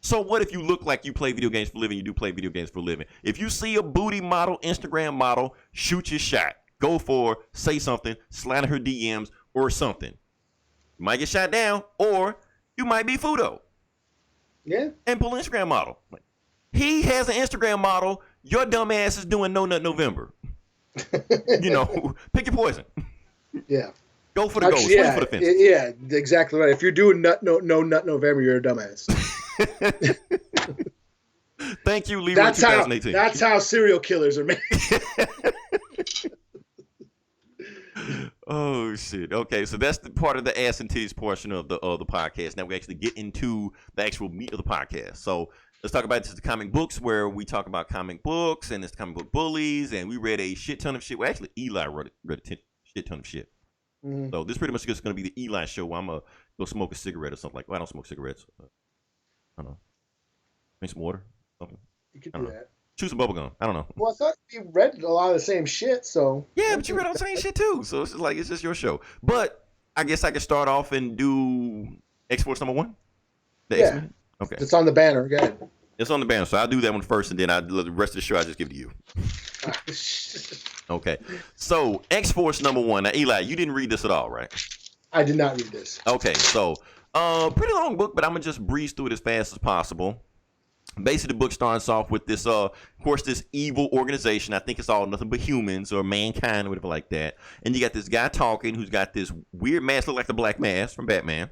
So what if you look like you play video games for a living, you do play video games for a living? If you see a booty model, Instagram model, shoot your shot. Go for her, say something, slide in her DMs or something. You might get shot down or you might be Fudo. Yeah. And pull an Instagram model. He has an Instagram model. Your dumb ass is doing No Nut November. You know, pick your poison. Yeah. Go for the goal. Swing for the fence. Yeah, exactly right. If you're doing Nut November, you're a dumbass. Thank you, Leroy 2018. That's how serial killers are made. Oh shit. Okay, so that's the part of the ass and titties portion of the podcast. Now we actually get into the actual meat of the podcast. So let's talk about this, the comic books, where we talk about comic books and it's comic book bullies, and we read a shit ton of shit. Well, actually, Eli read a shit ton of shit. Mm-hmm. So this pretty much just going to be the Eli show where I'm going to go smoke a cigarette or something like that. Well, I don't smoke cigarettes. I don't know. Drink some water. Something. You could do that. Chew some bubble gum. I don't know. Well, I thought you read a lot of the same shit, so. Yeah, but you read all the same shit too. So it's just like, it's just your show. But I guess I could start off and do X-Force number 1? The X-Men? Okay. It's on the banner. Go ahead. It's on the banner, so I'll do that one first, and then the rest of the show I just give to you. Okay. So X-Force number 1. Now, Eli, you didn't read this at all, right? I did not read this. Okay, so pretty long book, but I'm gonna just breeze through it as fast as possible. Basically, the book starts off with this, of course, this evil organization. I think it's all nothing but humans or mankind or whatever like that. And you got this guy talking who's got this weird mask, look like the Black Mask from Batman.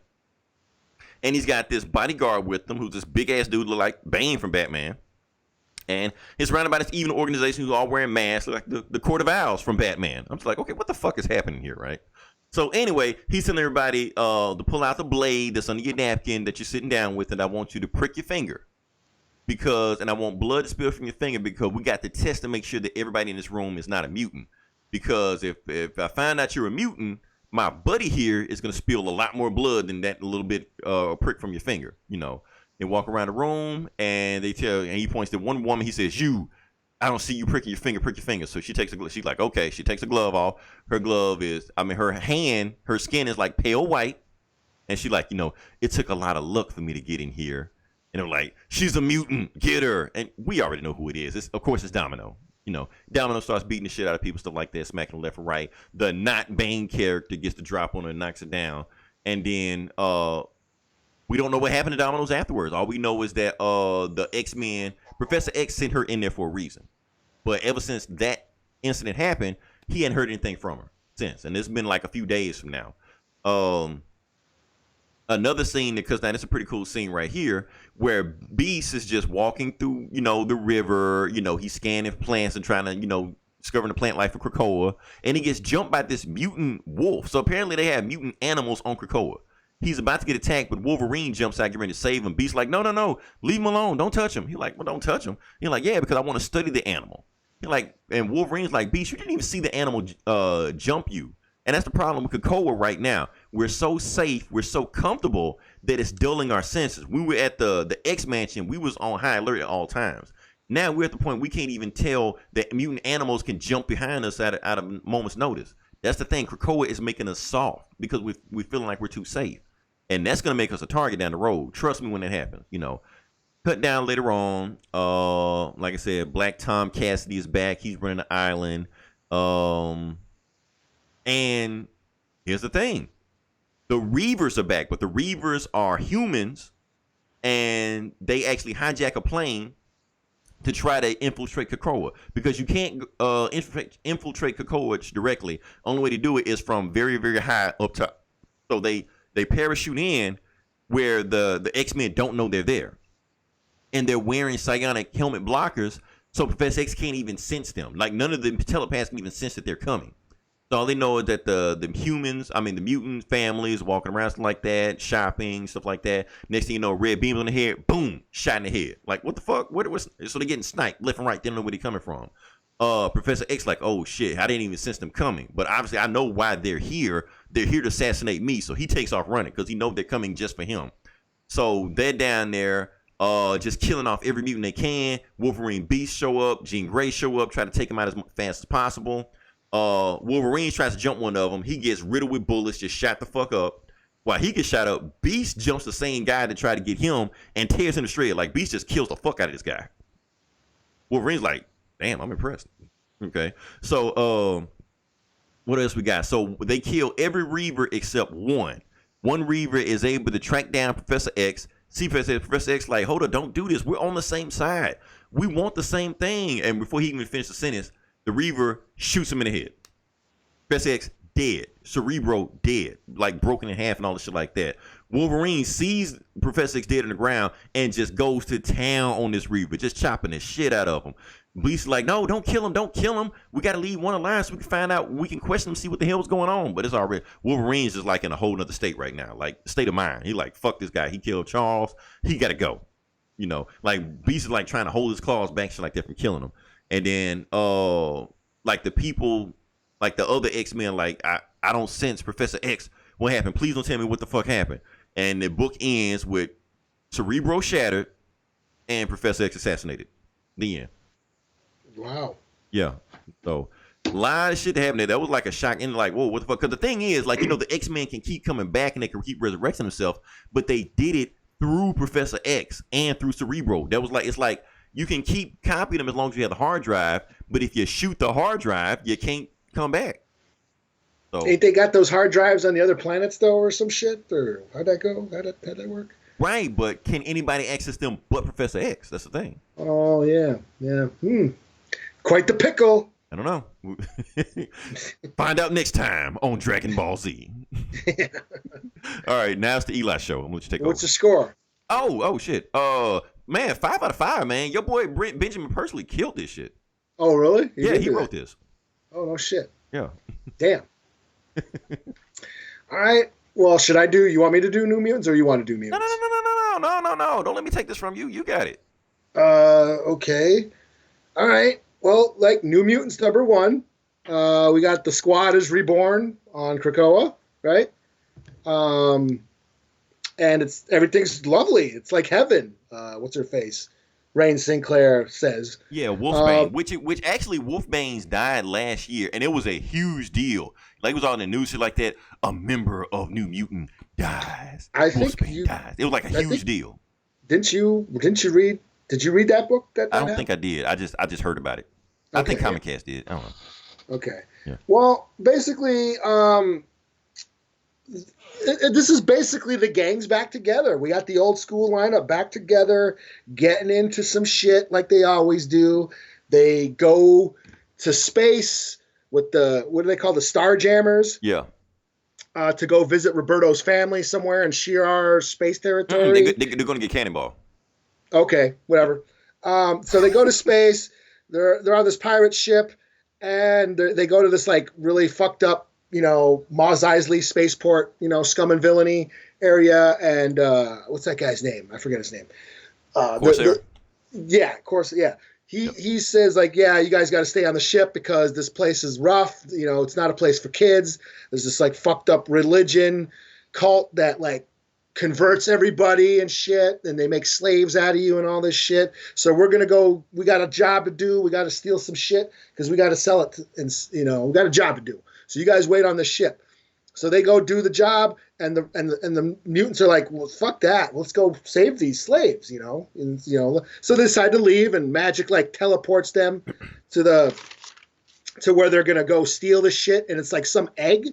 And he's got this bodyguard with him who's this big-ass dude, look like Bane from Batman. And he's surrounded by this evil organization who's all wearing masks, look like the Court of Owls from Batman. I'm just like, okay, what the fuck is happening here, right? So anyway, he's telling everybody to pull out the blade that's under your napkin that you're sitting down with, and I want you to prick your finger. And I want blood to spill from your finger because we got to test to make sure that everybody in this room is not a mutant. Because if I find out you're a mutant, my buddy here is going to spill a lot more blood than that little bit prick from your finger, you know. They walk around the room, and he points to one woman. He says, I don't see you pricking your finger. So she takes a glove. She's like, okay. She takes a glove off. Her glove is, her skin is like pale white. And she like, it took a lot of luck for me to get in here. And they're like, she's a mutant, get her. And we already know who it is. Of course, it's Domino. Domino starts beating the shit out of people, stuff like that, smacking left and right. The not Bane character gets the drop on her and knocks her down. And then we don't know what happened to Domino's afterwards. All we know is that the X-Men, Professor X sent her in there for a reason. But ever since that incident happened, he hadn't heard anything from her since. And it's been like a few days from now. Another scene, because now it's a pretty cool scene right here, where Beast is just walking through, the river. He's scanning plants and trying to, discovering the plant life of Krakoa. And he gets jumped by this mutant wolf. So apparently they have mutant animals on Krakoa. He's about to get attacked, but Wolverine jumps out, getting ready to save him. Beast's like, no, leave him alone. Don't touch him. He's like, well, don't touch him. He's like, yeah, because I want to study the animal. He's like, and Wolverine's like, Beast, you didn't even see the animal jump you. And that's the problem with Krakoa right now. We're so safe, we're so comfortable that it's dulling our senses. We were at the X Mansion, we was on high alert at all times. Now we're at the point we can't even tell that mutant animals can jump behind us at a moment's notice. That's the thing. Krakoa is making us soft because we're feeling like we're too safe. And that's going to make us a target down the road. Trust me when that happens, cut down later on. Like I said, Black Tom Cassidy is back. He's running the island. And here's the thing: the Reavers are back, but the Reavers are humans, and they actually hijack a plane to try to infiltrate Krakoa, because you can't infiltrate Krakoa directly. Only way to do it is from very, very high up top. So they parachute in where the X-Men don't know they're there, and they're wearing psionic helmet blockers, so Professor X can't even sense them. Like, none of the telepaths can even sense that they're coming. So all they know is that the mutant family is walking around, something like that, shopping, stuff like that. Next thing you know, red beams on the head, boom, shot in the head. Like, what the fuck? So they're getting sniped left and right. They don't know where they're coming from. Professor X like, oh shit, I didn't even sense them coming. But obviously I know why they're here. They're here to assassinate me. So he takes off running because he knows they're coming just for him. So they're down there just killing off every mutant they can. Wolverine, Beast show up. Jean Grey show up, try to take him out as fast as possible. Wolverine tries to jump one of them. He gets riddled with bullets, just shot the fuck up. While he gets shot up, Beast jumps the same guy that tried to get him and tears him to shreds. Like, Beast just kills the fuck out of this guy. Wolverine's like, damn, I'm impressed. Okay, so what else we got? So they kill every Reaver except one. One Reaver is able to track down Professor X. See Professor X like, hold up, don't do this. We're on the same side. We want the same thing. And before he even finished the sentence, the Reaver shoots him in the head. Professor X dead. Cerebro dead. Like, broken in half and all the shit like that. Wolverine sees Professor X dead on the ground and just goes to town on this Reaver, just chopping the shit out of him. Beast like, no, don't kill him. Don't kill him. We got to leave one alive so we can find out. We can question him, see what the hell's going on. But it's already, Wolverine's just like in a whole nother state right now. Like, state of mind. He like, fuck this guy. He killed Charles. He got to go. You know, like, Beast is like trying to hold his claws back, shit like that, from killing him. And then, like, the people, like the other X-Men, like, I don't sense Professor X. What happened? Please don't tell me what the fuck happened. And the book ends with Cerebro shattered and Professor X assassinated. The end. Wow. Yeah. So, a lot of shit happened there. That was like a shock. And like, whoa, what the fuck? Because the thing is, like, you know, the X-Men can keep coming back and they can keep resurrecting themselves, but they did it through Professor X and through Cerebro. That was like, it's like, you can keep copying them as long as you have the hard drive, but if you shoot the hard drive, you can't come back. So, ain't they got those hard drives on the other planets though, or some shit? Or how'd that go? How'd that work? right, but can anybody access them but Professor X? That's the thing. Oh yeah. Quite the pickle. I don't know. Find out next time on Dragon Ball Z. All right, now it's the Eli show. I'm gonna let you take over. What's the score? Oh shit. Man, 5 out of 5, man. Your boy Benjamin Persley killed this shit. Oh really? He wrote this. Oh no shit. Yeah. Damn. All right. Well, should I do? You want me to do New Mutants, or you want to do Mutants? No. Don't let me take this from you. You got it. Okay. All right. Well, like New Mutants #1, we got the Squad is reborn on Krakoa, right? And everything's lovely. It's like heaven. What's her face? Rain Sinclair says. Yeah, Wolfbane. Which actually Wolfbane's died last year, and it was a huge deal. Like, it was all in the news, shit like that. A member of New Mutant dies. I think Wolfbane dies. It was like a huge deal. Didn't you read? Did you read that book? I don't think I did. I just heard about it. I think Comic Cast did. I don't know. Okay. Yeah. Well, basically, this is basically the gangs back together. We got the old school lineup back together, getting into some shit like they always do. They go to space with what do they call the Starjammers? Yeah. To go visit Roberto's family somewhere in Shi'ar space territory. They're going to get Cannonball. Okay, whatever. So they go to space. They're on this pirate ship, and they go to this like really fucked up, Mos Eisley spaceport, scum and villainy area. And what's that guy's name? I forget his name. Corsair. Corsair. He says like, yeah, you guys got to stay on the ship because this place is rough. It's not a place for kids. There's this like fucked up religion cult that like converts everybody and shit, and they make slaves out of you and all this shit. So we're gonna go. We got a job to do. We got to steal some shit because we got to sell it. And we got a job to do. So you guys wait on the ship. So they go do the job, and the mutants are like, well, fuck that. Let's go save these slaves, And so they decide to leave, and magic like teleports them to where they're gonna go steal the shit, and it's like some egg,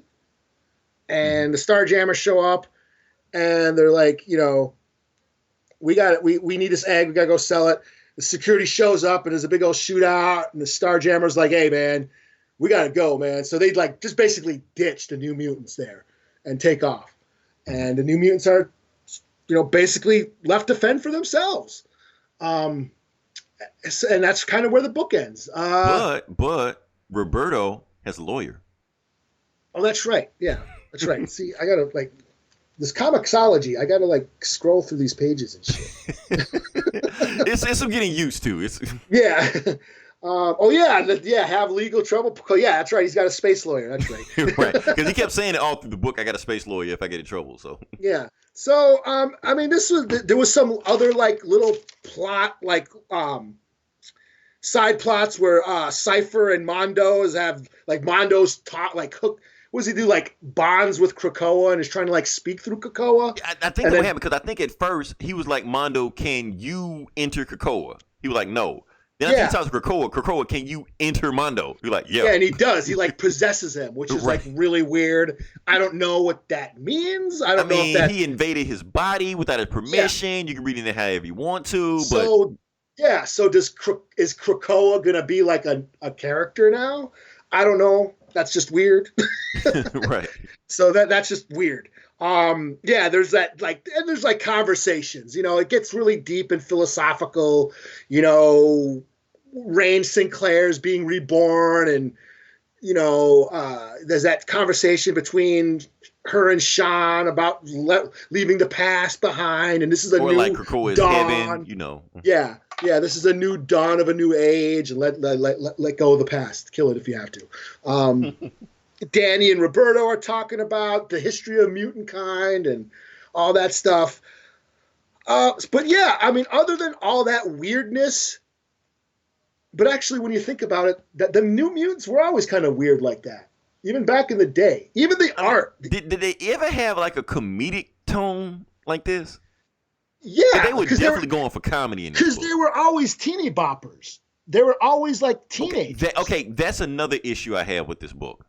and the Starjammers show up, and they're like, we need this egg, we gotta go sell it. The security shows up, and there's a big old shootout, and the Starjammer's like, hey man, we gotta go, man. So they like just basically ditch the New Mutants there and take off, and the New Mutants are, basically left to fend for themselves. And that's kind of where the book ends. But Roberto has a lawyer. Oh, that's right. Yeah, that's right. See, I gotta this comicsology. I gotta scroll through these pages and shit. It's I'm getting used to. It's yeah. Have legal trouble. Yeah, that's right. He's got a space lawyer. That's right. Right, because he kept saying it all through the book. I got a space lawyer if I get in trouble. So yeah. So there was some other little plot side plots where Cypher and Mondo's have Mondo's taught hook. What does he do? Bonds with Krakoa and is trying to speak through Krakoa. I think that happened because I think at first he was like, Mondo, can you enter Krakoa? He was like, no. Then I think he talks to Krakoa. Krakoa, can you enter Mondo? You're like, yeah. Yeah, and he does. He possesses him, which is really weird. I don't know what that means. I don't know if that... he invaded his body without his permission. Yeah. You can read it however you want to. So is Krakoa gonna be a character now? I don't know. That's just weird. Right. So that's just weird. There's that and there's conversations, it gets really deep and philosophical, Rain Sinclair's being reborn, and there's that conversation between her and Sean about leaving the past behind, and this is a new Krakoa's dawn. Heaven, Yeah, this is a new dawn of a new age, and let go of the past. Kill it if you have to. Danny and Roberto are talking about the history of mutant kind and all that stuff. But yeah, other than all that weirdness, but actually when you think about it, that the New Mutants were always kind of weird like that. Even back in the day. Even the art. Did they ever have a comedic tone like this? Yeah. They were definitely going for comedy in this book. Because they were always teeny boppers. They were always teenagers. Okay, that's another issue I have with this book.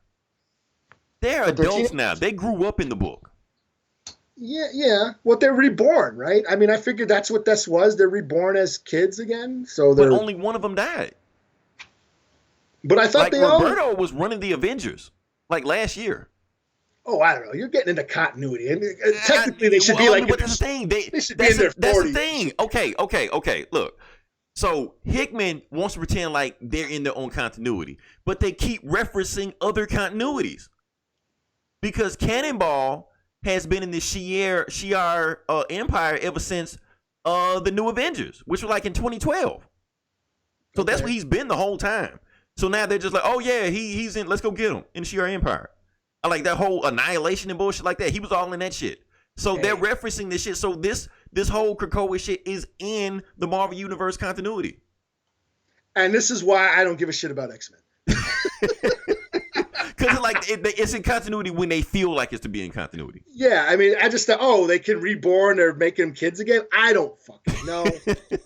They're adults now. They grew up in the book. Yeah. Well, they're reborn, right? I figured that's what this was. They're reborn as kids again. But only one of them died. But I thought Roberto was running the Avengers last year. Oh, I don't know. You're getting into continuity. Technically, they should be but that's the thing. They should be in their 40s. That's the thing. Okay. Look. So Hickman wants to pretend like they're in their own continuity, but they keep referencing other continuities. Because Cannonball has been in the Shi'ar Empire ever since the New Avengers, which was in 2012. So that's where he's been the whole time. So now they're just oh yeah, he's in. Let's go get him in the Shi'ar Empire. I like that whole annihilation and bullshit like that. He was all in that shit. So they're referencing this shit. So this whole Krakoa shit is in the Marvel Universe continuity. And this is why I don't give a shit about X-Men. Because it's in continuity when they feel like it's to be in continuity. Yeah, I just thought, they can reborn. They're making them kids again. I don't fucking know.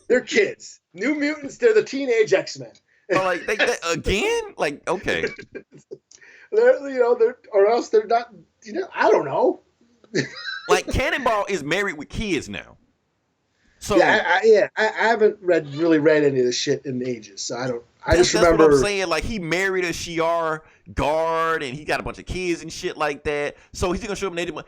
They're kids. New Mutants. They're the teenage X-Men. They again? Okay. They're or else they're not. I don't know. Cannonball is married with kids now. So I haven't really read any of this shit in ages, so I don't. I just remember. That's what I'm saying. He married a Shi'ar guard, and he got a bunch of kids and shit like that. So he's gonna show them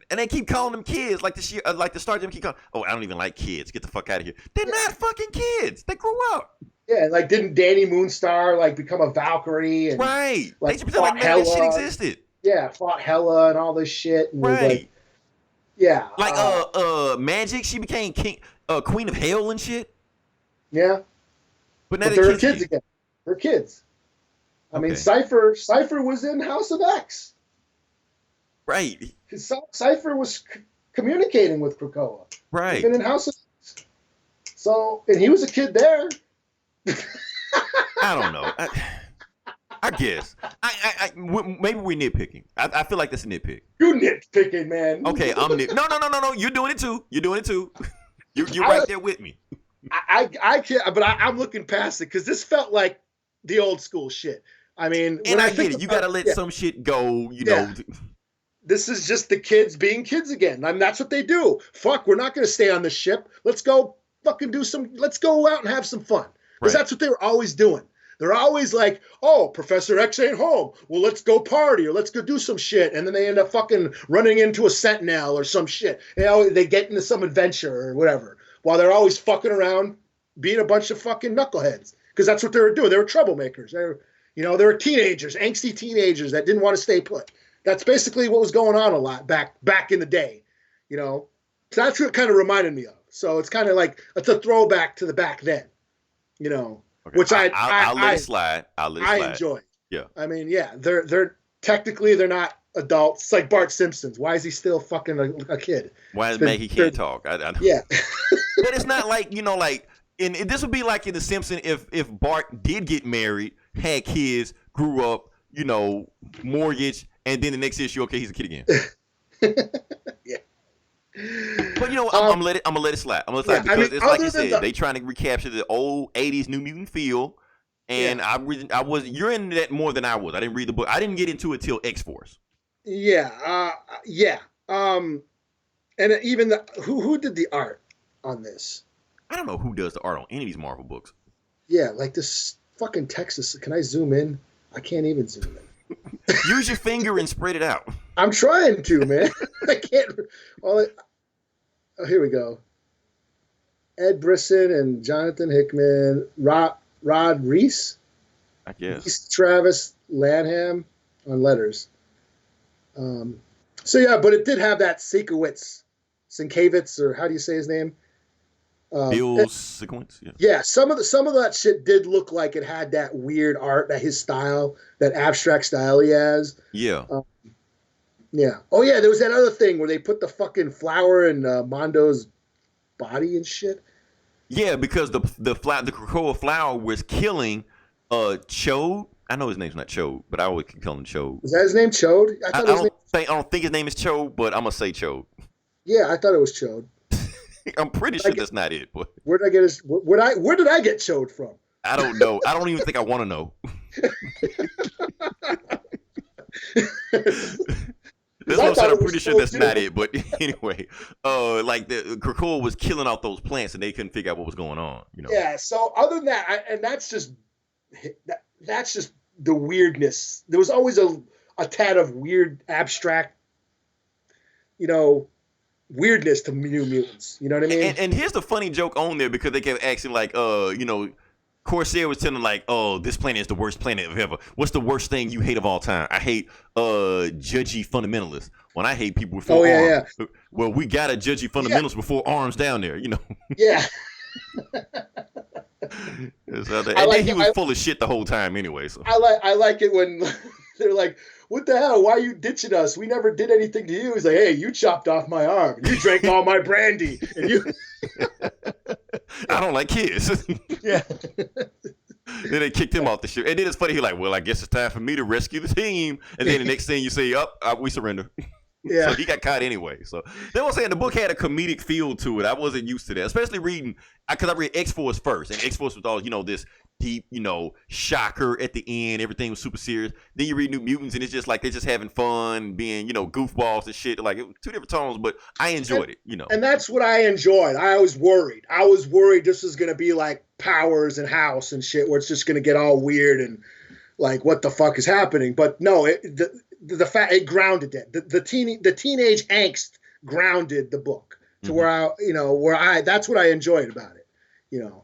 and they keep calling them kids, the Stargem keep calling. Oh, I don't even like kids. Get the fuck out of here. They're not fucking kids. They grew up. Yeah, didn't Danny Moonstar become a Valkyrie? And, right. They just pretend that shit existed. Yeah, fought Hela and all this shit. And right. Was Magic, she became Queen of Hell and shit. Yeah. But now they're kids again. They're kids. Okay. Cypher was in House of X. Right. Cypher was communicating with Krakoa. Right. He's been in House of X. So, and he was a kid there. I don't know. I guess. Maybe we're nitpicking. I feel like that's a nitpick. You nitpicking, man. Okay, I'm No. You're doing it too. You're right there with me. I can't, but I'm looking past it because this felt like the old school shit. I mean, and I get it. You gotta let some shit go. You know. This is just the kids being kids again. I mean, that's what they do. Fuck, we're not going to stay on the ship. Let's go fucking let's go out and have some fun. Because that's what they were always doing. They're always like, oh, Professor X ain't home. Well, let's go party or let's go do some shit. And then they end up fucking running into a sentinel or some shit. You know, they get into some adventure or whatever. While they're always fucking around being a bunch of fucking knuckleheads. Because that's what they were doing. They were troublemakers. They were teenagers, angsty teenagers that didn't want to stay put. That's basically what was going on a lot back in the day, you know. So that's what it kind of reminded me of. So it's kind of like it's a throwback to the back then, you know. Okay. Which I'll let it slide. I enjoy. Yeah. I mean, yeah, they're technically they're not adults. It's like Bart Simpson's. Why is he still fucking a kid? Why is Maggie can't talk? I yeah. But it's not like and this would be like in The Simpsons if Bart did get married, had kids, grew up, mortgage. And then the next issue, okay, he's a kid again. Yeah. But I'm gonna let it slide. I'm gonna slide because it's like you said, they trying to recapture the old '80s New Mutant feel. And you're in that more than I was. I didn't read the book. I didn't get into it till X-Force. Yeah. And even who did the art on this? I don't know who does the art on any of these Marvel books. Yeah, like this fucking Texas. Can I zoom in? I can't even zoom in. Use your finger and spread it out. I'm trying to, man. I can't. Here we go. Ed Brisson and Jonathan Hickman, Rod Reese, I guess. Reese Travis Lanham on letters. But it did have that Sienkiewicz, or how do you say his name? Bill Sequence, yeah. Some of that shit did look like it had that weird art, that his style, that abstract style he has. Yeah. Yeah. Oh yeah, there was that other thing where they put the fucking flower in Mondo's body and shit. Yeah, because the Krakoa flower was killing Chode. I know his name's not Chode, but I always call him Chode. Is that his name, Chode? I don't think his name is Chode, but I'm gonna say Chode. Yeah, I thought it was Chode. I'm pretty sure that's not it. But where did I get where did I get Chode from? I don't know. I don't even think I want to know. I'm pretty sure that's not it. But anyway, like the Krakoa was killing out those plants, and they couldn't figure out what was going on. Yeah. So other than that, and that's just the weirdness. There was always a tad of weird, abstract, weirdness to New Mutants. You know what I mean? And here's the funny joke on there, because they kept asking like, Corsair was telling like, oh, this planet is the worst planet ever. What's the worst thing you hate of all time? I hate judgy fundamentalists. When I hate people with arms. Yeah. Well, we got a judgy fundamentalist before arms down there, Yeah. He was full of shit the whole time anyway. So I like it when they're like, what the hell? Why are you ditching us? We never did anything to you. He's like, hey, you chopped off my arm. You drank all my brandy. And you I don't like kids. Yeah. Then they kicked him off the ship. And then it's funny, he's like, well, I guess it's time for me to rescue the team. And then the next thing you say, we surrender. Yeah. So he got caught anyway. So they were saying the book had a comedic feel to it. I wasn't used to that, especially reading, because I read X-Force first. And X-Force was all, this deep, shocker at the end. Everything was super serious. Then you read New Mutants, and it's just like they're just having fun, being, goofballs and shit. Like, it was two different tones, but I enjoyed it, And that's what I enjoyed. I was worried. This was going to be like Powers and House and shit, where it's just going to get all weird and like, what the fuck is happening? But no, the fact it grounded it. The teenage angst grounded the book to where that's what I enjoyed about it.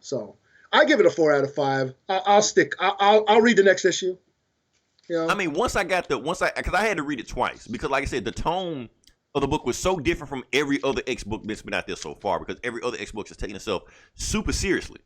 So I give it a 4 out of 5. I'll read the next issue. I mean, because I had to read it twice, because like I said, the tone of the book was so different from every other X book that's been out there so far, because every other X book is taking itself super seriously.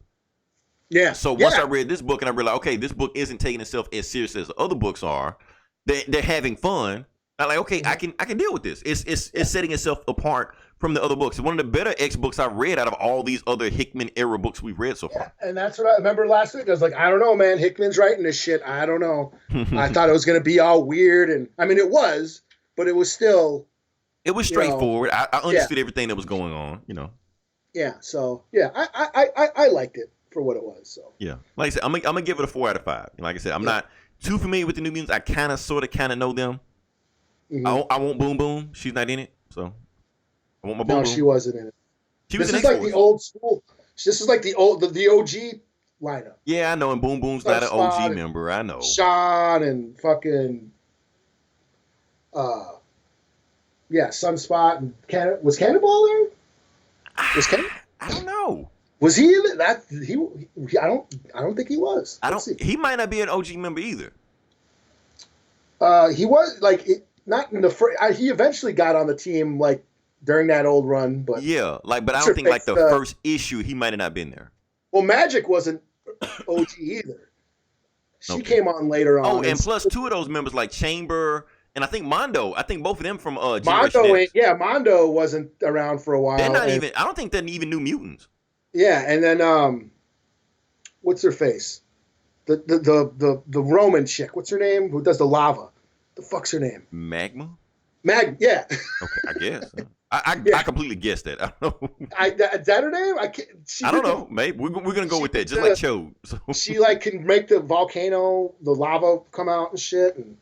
Yeah. So once I read this book and I realized, okay, this book isn't taking itself as serious as the other books are. They're having fun. I'm like, okay, I can deal with this. It's setting itself apart from the other books. It's one of the better X books I've read out of all these other Hickman era books we've read so far. And that's what I remember last week. I was like, I don't know, man. Hickman's writing this shit. I don't know. I thought it was going to be all weird. And I mean, it was, but it was still. It was straightforward. I understood everything that was going on, Yeah. So, yeah, I liked it for what it was. So, yeah. Like I said, I'm going to give it a 4 out of 5. Like I said, I'm not too familiar with the New Mutants. I kind of know them. Mm-hmm. I want Boom Boom. She's not in it. So, I want my Boom Boom. No, she wasn't in it. This is like the old school. This is like the OG lineup. Yeah, I know. And Boom Boom's not an OG member. I know. Sean and fucking, Sunspot and was Cannonball there? I don't know. Was he in it? I don't think he was. He might not be an OG member either. He was not in the first. He eventually got on the team during that old run, but but I don't think the first issue he might have not been there. Well, Magic wasn't OG either. She came on later on. Oh, and plus 2 of those members like Chamber and I think Mondo. I think both of them from Mondo wasn't around for a while. They're not even. I don't think they're even New Mutants. Yeah, and then what's her face? The Roman chick. What's her name? Who does the lava? The fuck's her name? Magma. Yeah. Okay, I guess. I completely guessed that. I don't know. Is that her name? I don't know. Maybe we're gonna go with that, just like Chode. So. She can make the volcano, the lava come out and shit, and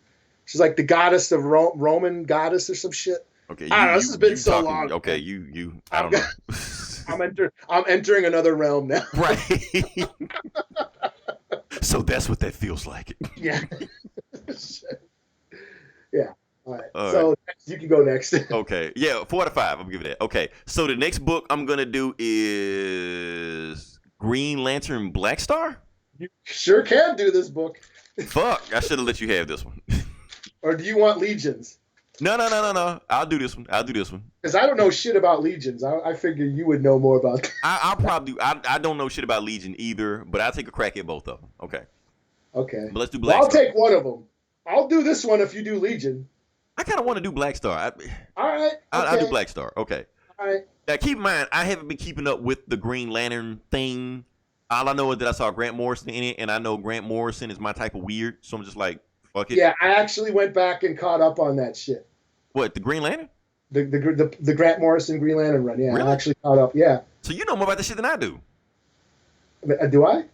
she's like the goddess of Roman goddess or some shit. Okay, I don't know. This has been so long. Okay, you. I don't know. I'm entering another realm now. Right. So that's what that feels like. Yeah. Yeah. All right. So you can go next. Okay. Yeah, 4 out of 5. I'm giving that. Okay. So the next book I'm gonna do is Green Lantern Black Star. You sure can do this book. Fuck! I should have let you have this one. Or do you want Legions? No. I'll do this one. Because I don't know shit about Legions. I figure you would know more about that. I'll probably do. I don't know shit about Legion either, but I'll take a crack at both of them. Okay. Okay. But let's do Black Star. I'll take one of them. I'll do this one if you do Legion. I kind of want to do Black Star. All right. I'll do Black Star. Okay. All right. Now, keep in mind, I haven't been keeping up with the Green Lantern thing. All I know is that I saw Grant Morrison in it, and I know Grant Morrison is my type of weird, so I'm just like, fuck it. Yeah, I actually went back and caught up on that shit. What, the Green Lantern? The Grant Morrison Green Lantern run, yeah. Really? I actually caught up, yeah. So you know more about this shit than I do. Do I?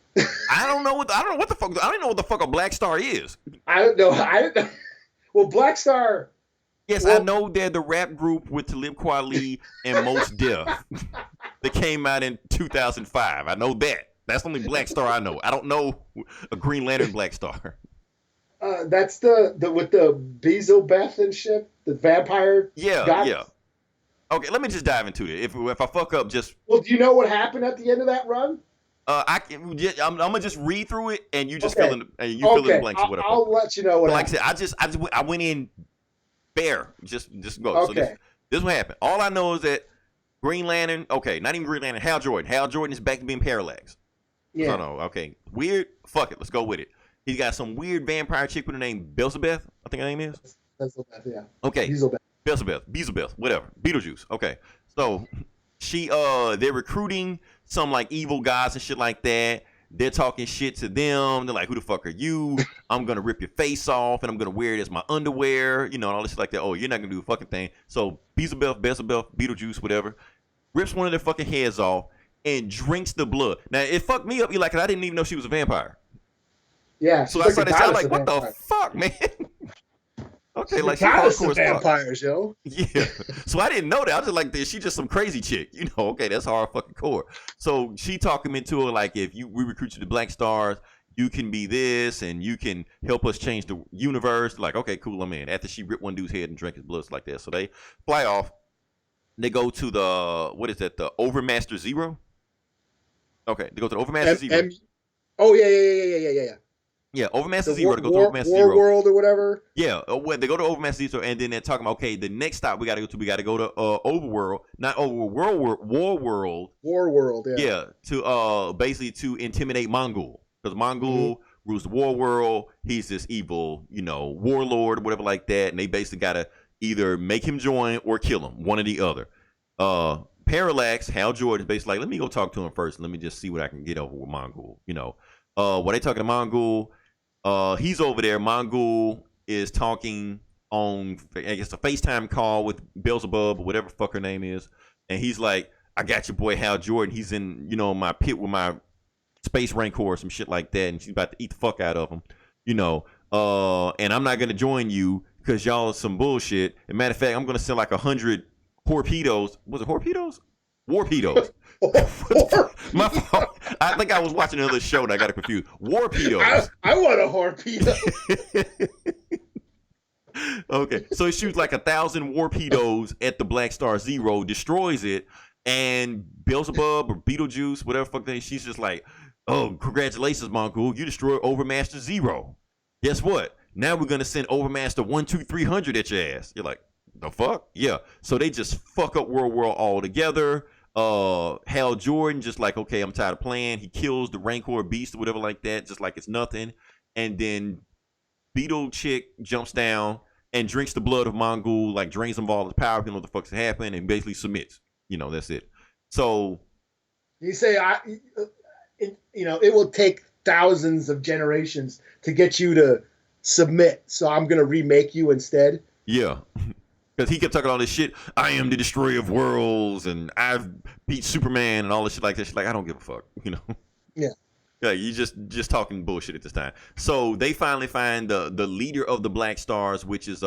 I don't know what the fuck. I don't know what the fuck a Black Star is. I don't know. Well, Black Star. Yes, I know they're the rap group with Talib Kweli and Mos Def that came out in 2005. I know that. That's the only Black Star I know. I don't know a Green Lantern Black Star. That's the with the Beelzebub and shit, the vampire. Yeah. Okay, let me just dive into it. If I fuck up, just. Well, do you know what happened at the end of that run? I'm gonna just read through it, and you just fill in the blanks or whatever. I'll let you know what. Like I said, I went in bare. Just go. Okay. So this is what happened. All I know is that Green Lantern. Okay, not even Green Lantern. Hal Jordan. Hal Jordan is back to being Parallax. Yeah. So no. Okay. Weird. Fuck it. Let's go with it. He's got some weird vampire chick with the name Beelzebub. I think her name is. Beelzebub. Yeah. Okay. Beelzebub. Whatever. Beetlejuice. Okay. So they're recruiting some like evil guys and shit like that. They're talking shit to them. They're like, "Who the fuck are you? I'm gonna rip your face off, and I'm gonna wear it as my underwear." And all this shit like that. Oh, you're not gonna do a fucking thing. So Beelzebub, Beetlejuice, whatever, rips one of their fucking heads off and drinks the blood. Now it fucked me up. I didn't even know she was a vampire. Yeah. So I started saying, like, "What the fuck, man?" Okay, like she's hardcore as vampires, yo. Yeah. So I didn't know that. I was just like, she's just some crazy chick. Okay, that's hard fucking core. So she talking me into it like, if we recruit you to Black Stars, you can be this and you can help us change the universe. Like, okay, cool, I'm in. After she ripped one dude's head and drank his blood like that. So they fly off. They go to the Overmaster Zero? Okay, they go to the Overmaster Zero. Oh, yeah. Yeah, Overmaster Zero to go to Overmaster Zero. War World or whatever. Yeah, they go to Overmaster Zero, and then they're talking about, okay, the next stop we got to go to Overworld, not Overworld, War World. War World, yeah. Yeah, to basically to intimidate Mongul, because Mongul rules the War World. He's this evil, warlord or whatever like that, and they basically got to either make him join or kill him, one or the other. Parallax, Hal Jordan, basically like, let me go talk to him first. Let me just see what I can get over with Mongul. When they talking to Mongul, he's over there. Mongul is talking on, I guess, a FaceTime call with Beelzebub or whatever fuck her name is, and he's like, "I got your boy Hal Jordan. He's in, my pit with my space rancor or some shit like that, and she's about to eat the fuck out of him, and I'm not gonna join you because y'all are some bullshit. As a matter of fact, I'm gonna send like 100 torpedoes. Was it torpedoes? Warpedos. My fault. I think I was watching another show and I got it confused. Warpedos. I want a torpedo. Okay, so he shoots like 1,000 warpedos at the Black Star Zero, destroys it, and Beelzebub or Beetlejuice, whatever fuck thing, she's just like, "Oh, congratulations, Mongul, you destroyed Overmaster Zero. Guess what? Now we're gonna send Overmaster 1-2-300 at your ass." You're like, the fuck? Yeah. So they just fuck up World War altogether. Hal Jordan just like, okay, I'm tired of playing. He kills the Rancor beast or whatever like that, just like it's nothing. And then Beetle Chick jumps down and drinks the blood of Mongul, like drains him of all his power, you know what the fuck's happened, and basically submits. That's it. So you say, it will take thousands of generations to get you to submit, so I'm going to remake you instead. Yeah. Because he kept talking all this shit. I am the destroyer of worlds, and I've beat Superman and all this shit like that. She's like, I don't give a fuck, Yeah. Yeah, you just talking bullshit at this time. So they finally find the leader of the Black Stars, which is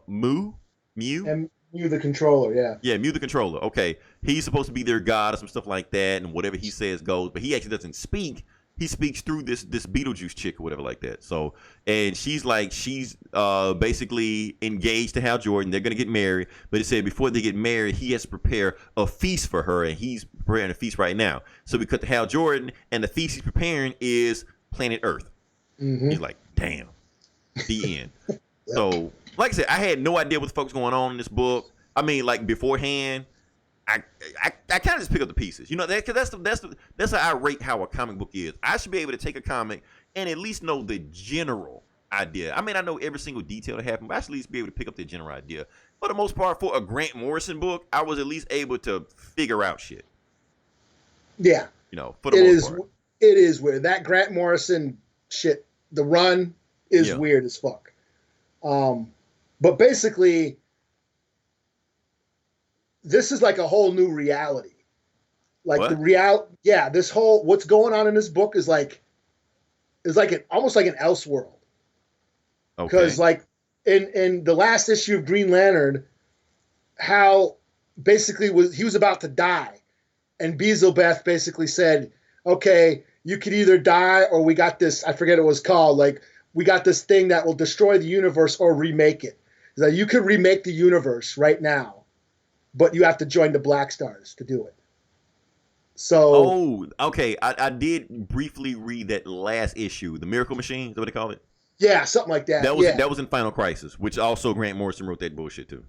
Mew. And Mew the controller, yeah. Yeah, Mew the controller. Okay, he's supposed to be their god or some stuff like that, and whatever he says goes. But he actually doesn't speak. He speaks through this Beetlejuice chick or whatever like that. So, and she's basically engaged to Hal Jordan. They're gonna get married, but it said before they get married, he has to prepare a feast for her, and he's preparing a feast right now. So we cut to Hal Jordan, and the feast he's preparing is planet Earth. Mm-hmm. He's like, damn, the end. Yep. So, like I said, I had no idea what the fuck was going on in this book. I mean, like beforehand. I kind of just pick up the pieces, because that's how I rate how a comic book is. I should be able to take a comic and at least know the general idea. I mean, I know every single detail that happened, but I should at least be able to pick up the general idea. For the most part, for a Grant Morrison book, I was at least able to figure out shit. Yeah, for the most part, it is weird. That Grant Morrison shit, the run is weird as fuck. But basically, this is like a whole new reality. Like what? This whole, what's going on in this book is almost like an Elseworld. Because like in the last issue of Green Lantern, Hal basically he was about to die. And Beelzebub basically said, okay, you could either die or we got this, I forget what it was called, like we got this thing that will destroy the universe or remake it. That you could remake the universe right now. But you have to join the Black Stars to do it. So, okay. I did briefly read that last issue, the Miracle Machine. Is that what they call it? Yeah, something like that. That was in Final Crisis, which also Grant Morrison wrote that bullshit too.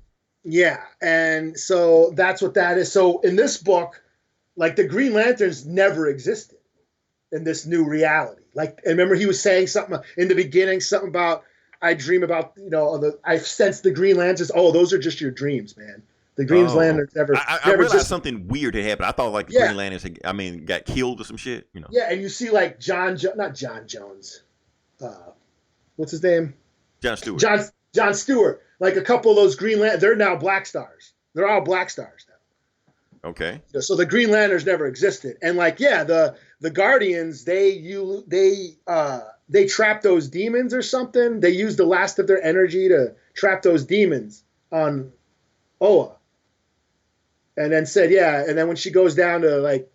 Yeah, and so that's what that is. So in this book, like the Green Lanterns never existed in this new reality. Like, and remember he was saying something in the beginning, something about I dream about I sense the Green Lanterns. Oh, those are just your dreams, man. The Green Lanterns never. I realized something weird had happened. I thought like the Green Lanterns got killed or some shit. Yeah, and you see like not John Jones. What's his name? John Stewart. John Stewart. Like a couple of those Green Lanterns, they're now Black Stars. They're all Black Stars now. Okay. So the Green Lanterns never existed, and like the Guardians, they trap those demons or something. They use the last of their energy to trap those demons on Oa. And then said, and then when she goes down to like,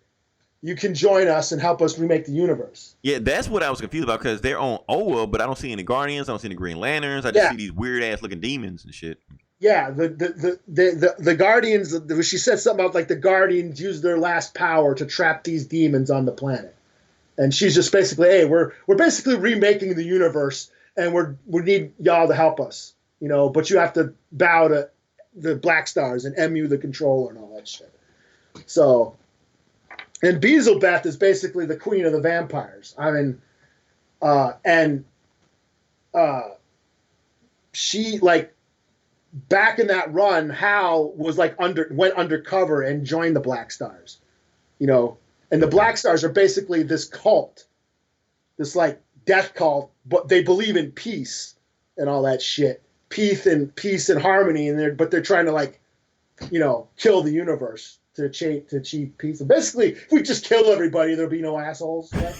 you can join us and help us remake the universe. Yeah, that's what I was confused about because they're on Oa, but I don't see any Guardians, I don't see any Green Lanterns. I just see these weird ass looking demons and shit. Yeah, the Guardians. She said something about like the Guardians use their last power to trap these demons on the planet, and she's just basically, hey, we're basically remaking the universe, and we need y'all to help us, but you have to bow to the Black Stars and Mu the controller and all that shit. So, and Beelzebub is basically the queen of the vampires. I mean, she like back in that run, Hal was like went undercover and joined the Black Stars, you know, and the Black Stars are basically this cult, this like death cult, but they believe in peace and all that shit, peace and harmony, and they're trying to like, you know, kill the universe to achieve peace. And basically, if we just kill everybody, there'll be no assholes. Right?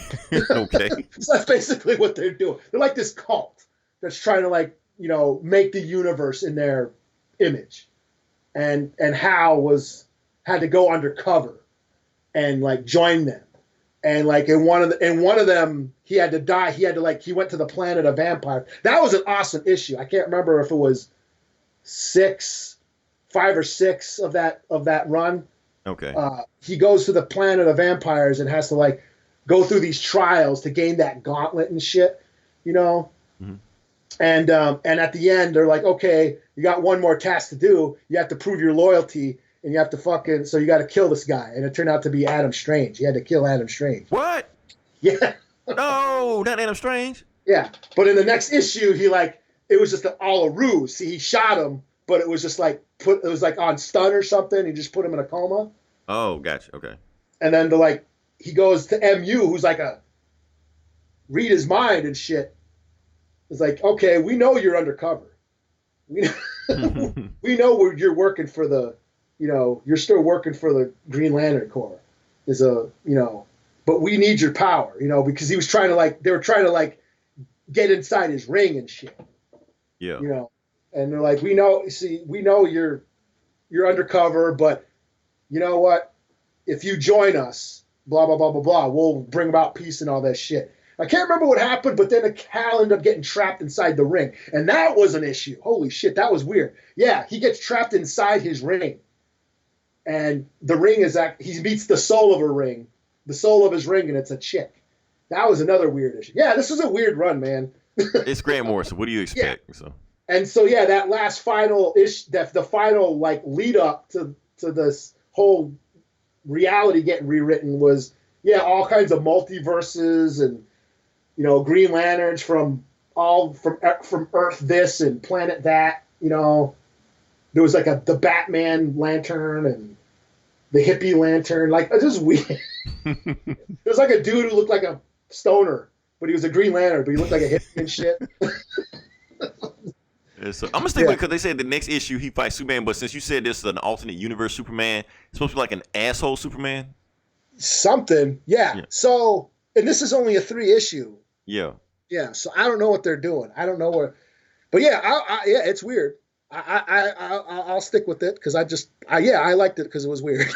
Okay. So that's basically what they're doing. They're like this cult that's trying to like, you know, make the universe in their image. And Hal had to go undercover and like join them. And like in one of them, he had to die. He went to the planet of vampires. That was an awesome issue. I can't remember if it was 5 or 6 of that run. Okay. He goes to the planet of vampires and has to like go through these trials to gain that gauntlet and shit, you know. Mm-hmm. And at the end, they're like, okay, you got one more task to do. You have to prove your loyalty, and you have to so you got to kill this guy. And it turned out to be Adam Strange. He had to kill Adam Strange. What? Yeah. No, not Adam Strange. Yeah, but in the next issue, it was just all a ruse. See, he shot him, but it was just like it was like on stun or something. He just put him in a coma. Oh, gotcha. Okay. And then he goes to MU, who's like read his mind and shit. It's like, okay, we know you're undercover. We know you're working for you're still working for the Green Lantern Corps. But we need your power, because they were trying to get inside his ring and shit. Yeah. And they're like, we know you're undercover, but you know what? If you join us, blah, blah, blah, blah, blah, we'll bring about peace and all that shit. I can't remember what happened, but then Hal ended up getting trapped inside the ring. And that was an issue. Holy shit, that was weird. Yeah, he gets trapped inside his ring. And the ring he meets the soul of his ring, and it's a chick. That was another weird issue. Yeah, this was a weird run, man. It's Grant Morrison. What do you expect? Yeah. So. And so, yeah, that last final the final lead up to this whole reality getting rewritten was, all kinds of multiverses and, Green Lanterns from Earth this and planet that. There was like the Batman lantern and the hippie lantern. Like, it's just weird. There was like a dude who looked like a stoner, but he was a Green Lantern, but he looked like a hippie and shit. So I'm gonna stick with it because they said the next issue he fights Superman, but since you said this is an alternate universe Superman, it's supposed to be like an asshole Superman. Something, yeah. So, and this is only a 3 issue. Yeah. Yeah. So I don't know what they're doing. I don't know where, but it's weird. I'll stick with it because I liked it because it was weird.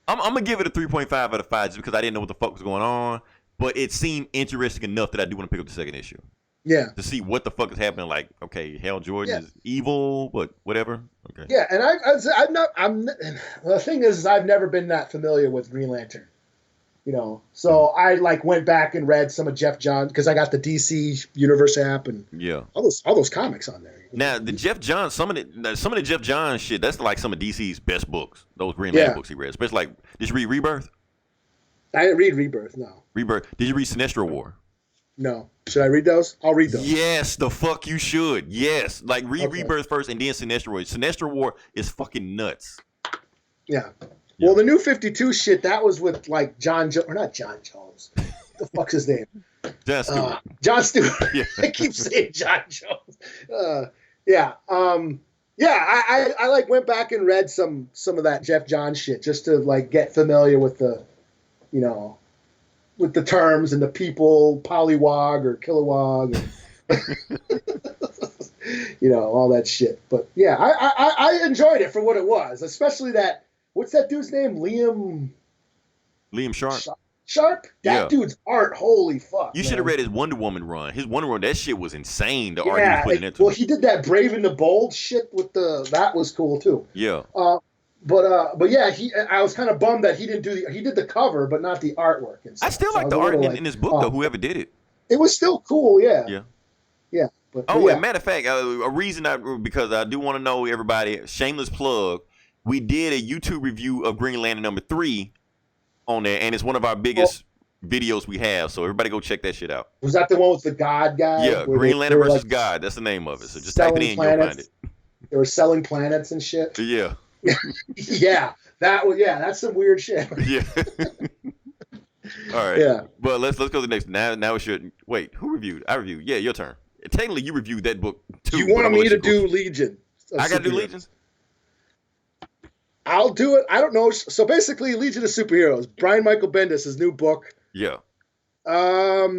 I'm gonna give it a 3.5 out of 5 just because I didn't know what the fuck was going on, but it seemed interesting enough that I do want to pick up the second issue. Yeah. To see what the fuck is happening. Like, okay, Hal Jordan is evil, but whatever. Okay. Yeah, and the thing is I've never been that familiar with Green Lantern. So I went back and read some of Jeff Johns because I got the DC Universe app and all those comics on there. Now the Jeff Johns, some of the Jeff Johns shit, that's like some of DC's best books. Those Green Lantern books he read, especially did you read Rebirth? I didn't read Rebirth. No. Rebirth. Did you read Sinestro War? No. Should I read those? I'll read those. Yes, the fuck you should. Yes, read Rebirth first and then Sinestro War. Sinestro War is fucking nuts. Yeah. Well, the New 52 shit, that was with John Jones, or not John Jones. What the fuck's his name? John Stewart. John Stewart. Yeah. I keep saying John Jones. I went back and read some of that Jeff Johns shit just to get familiar with the, with the terms and the people, Polywog or Kilowog, and, all that shit. But yeah, I enjoyed it for what it was, especially that. What's that dude's name? Liam Sharp. Sharp? That dude's art, holy fuck. You should have read his Wonder Woman run. His Wonder Woman, that shit was insane. The art he was putting into. Well, he did that Brave and the Bold shit with that was cool too. Yeah. But yeah, I was kind of bummed that he didn't he did the cover, but not the artwork. And stuff. I still like the art in this book though. Whoever did it. It was still cool. Yeah. Yeah. Yeah. But and matter of fact, a reason because I do want to know everybody. Shameless plug. We did a YouTube review of Green Lantern #3 on there, and it's one of our biggest videos we have. So everybody go check that shit out. Was that the one with the God guy? Yeah, where Green they Lantern were, versus like, God. That's the name of it. So just type it in, planets? you'll find it. They were selling planets and shit. Yeah. Yeah, that's some weird shit. Yeah. All right. Yeah. But let's go to the next. Now it should. Wait, who reviewed? I reviewed. Yeah, your turn. Technically, you reviewed that book too. You want me to do Legion? I got to do Legions. I'll do it. I don't know. So basically, Legion of Superheroes. Brian Michael Bendis, his new book. Yeah. So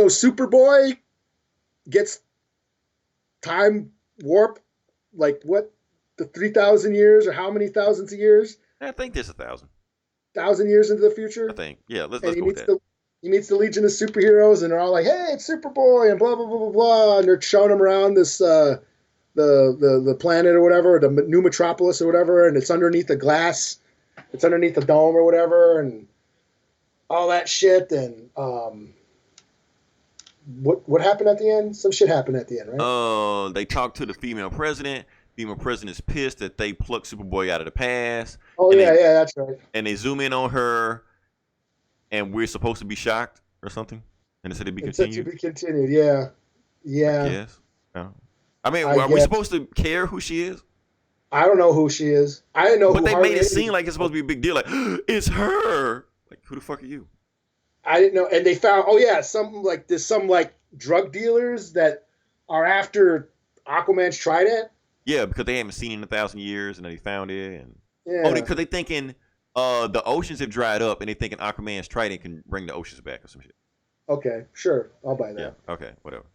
Superboy gets time warp, like what, the 3,000 years or how many thousands of years? I think there's 1,000. 1,000 years into the future. I think. Yeah. Let's And go with that. he meets the Legion of Superheroes, and they're all like, "Hey, it's Superboy," and blah blah blah blah blah, and they're showing him around this the planet or whatever, the new metropolis or whatever, and it's underneath the glass, it's underneath the dome or whatever, and all that shit. And what happened at the end? Some shit happened at the end, right? They talked to the female president. Female president is pissed that they plucked Superboy out of the past. Oh yeah, that's right. And they zoom in on her, and we're supposed to be shocked or something. And it said to be continued. To be continued. Yeah. Yes. No. I mean, are we supposed to care who she is? I don't know who she is. I didn't know. But who they Harley made it is. seem like it's supposed to be a big deal. Like, it's her. Like, who the fuck are you? I didn't know. And they found, there's some drug dealers that are after Aquaman's trident. Yeah, because they haven't seen it in 1,000 years, and then they found it. And yeah. because they thinking the oceans have dried up, and they thinking Aquaman's trident can bring the oceans back or some shit. Okay, sure, I'll buy that. Yeah. Okay, whatever.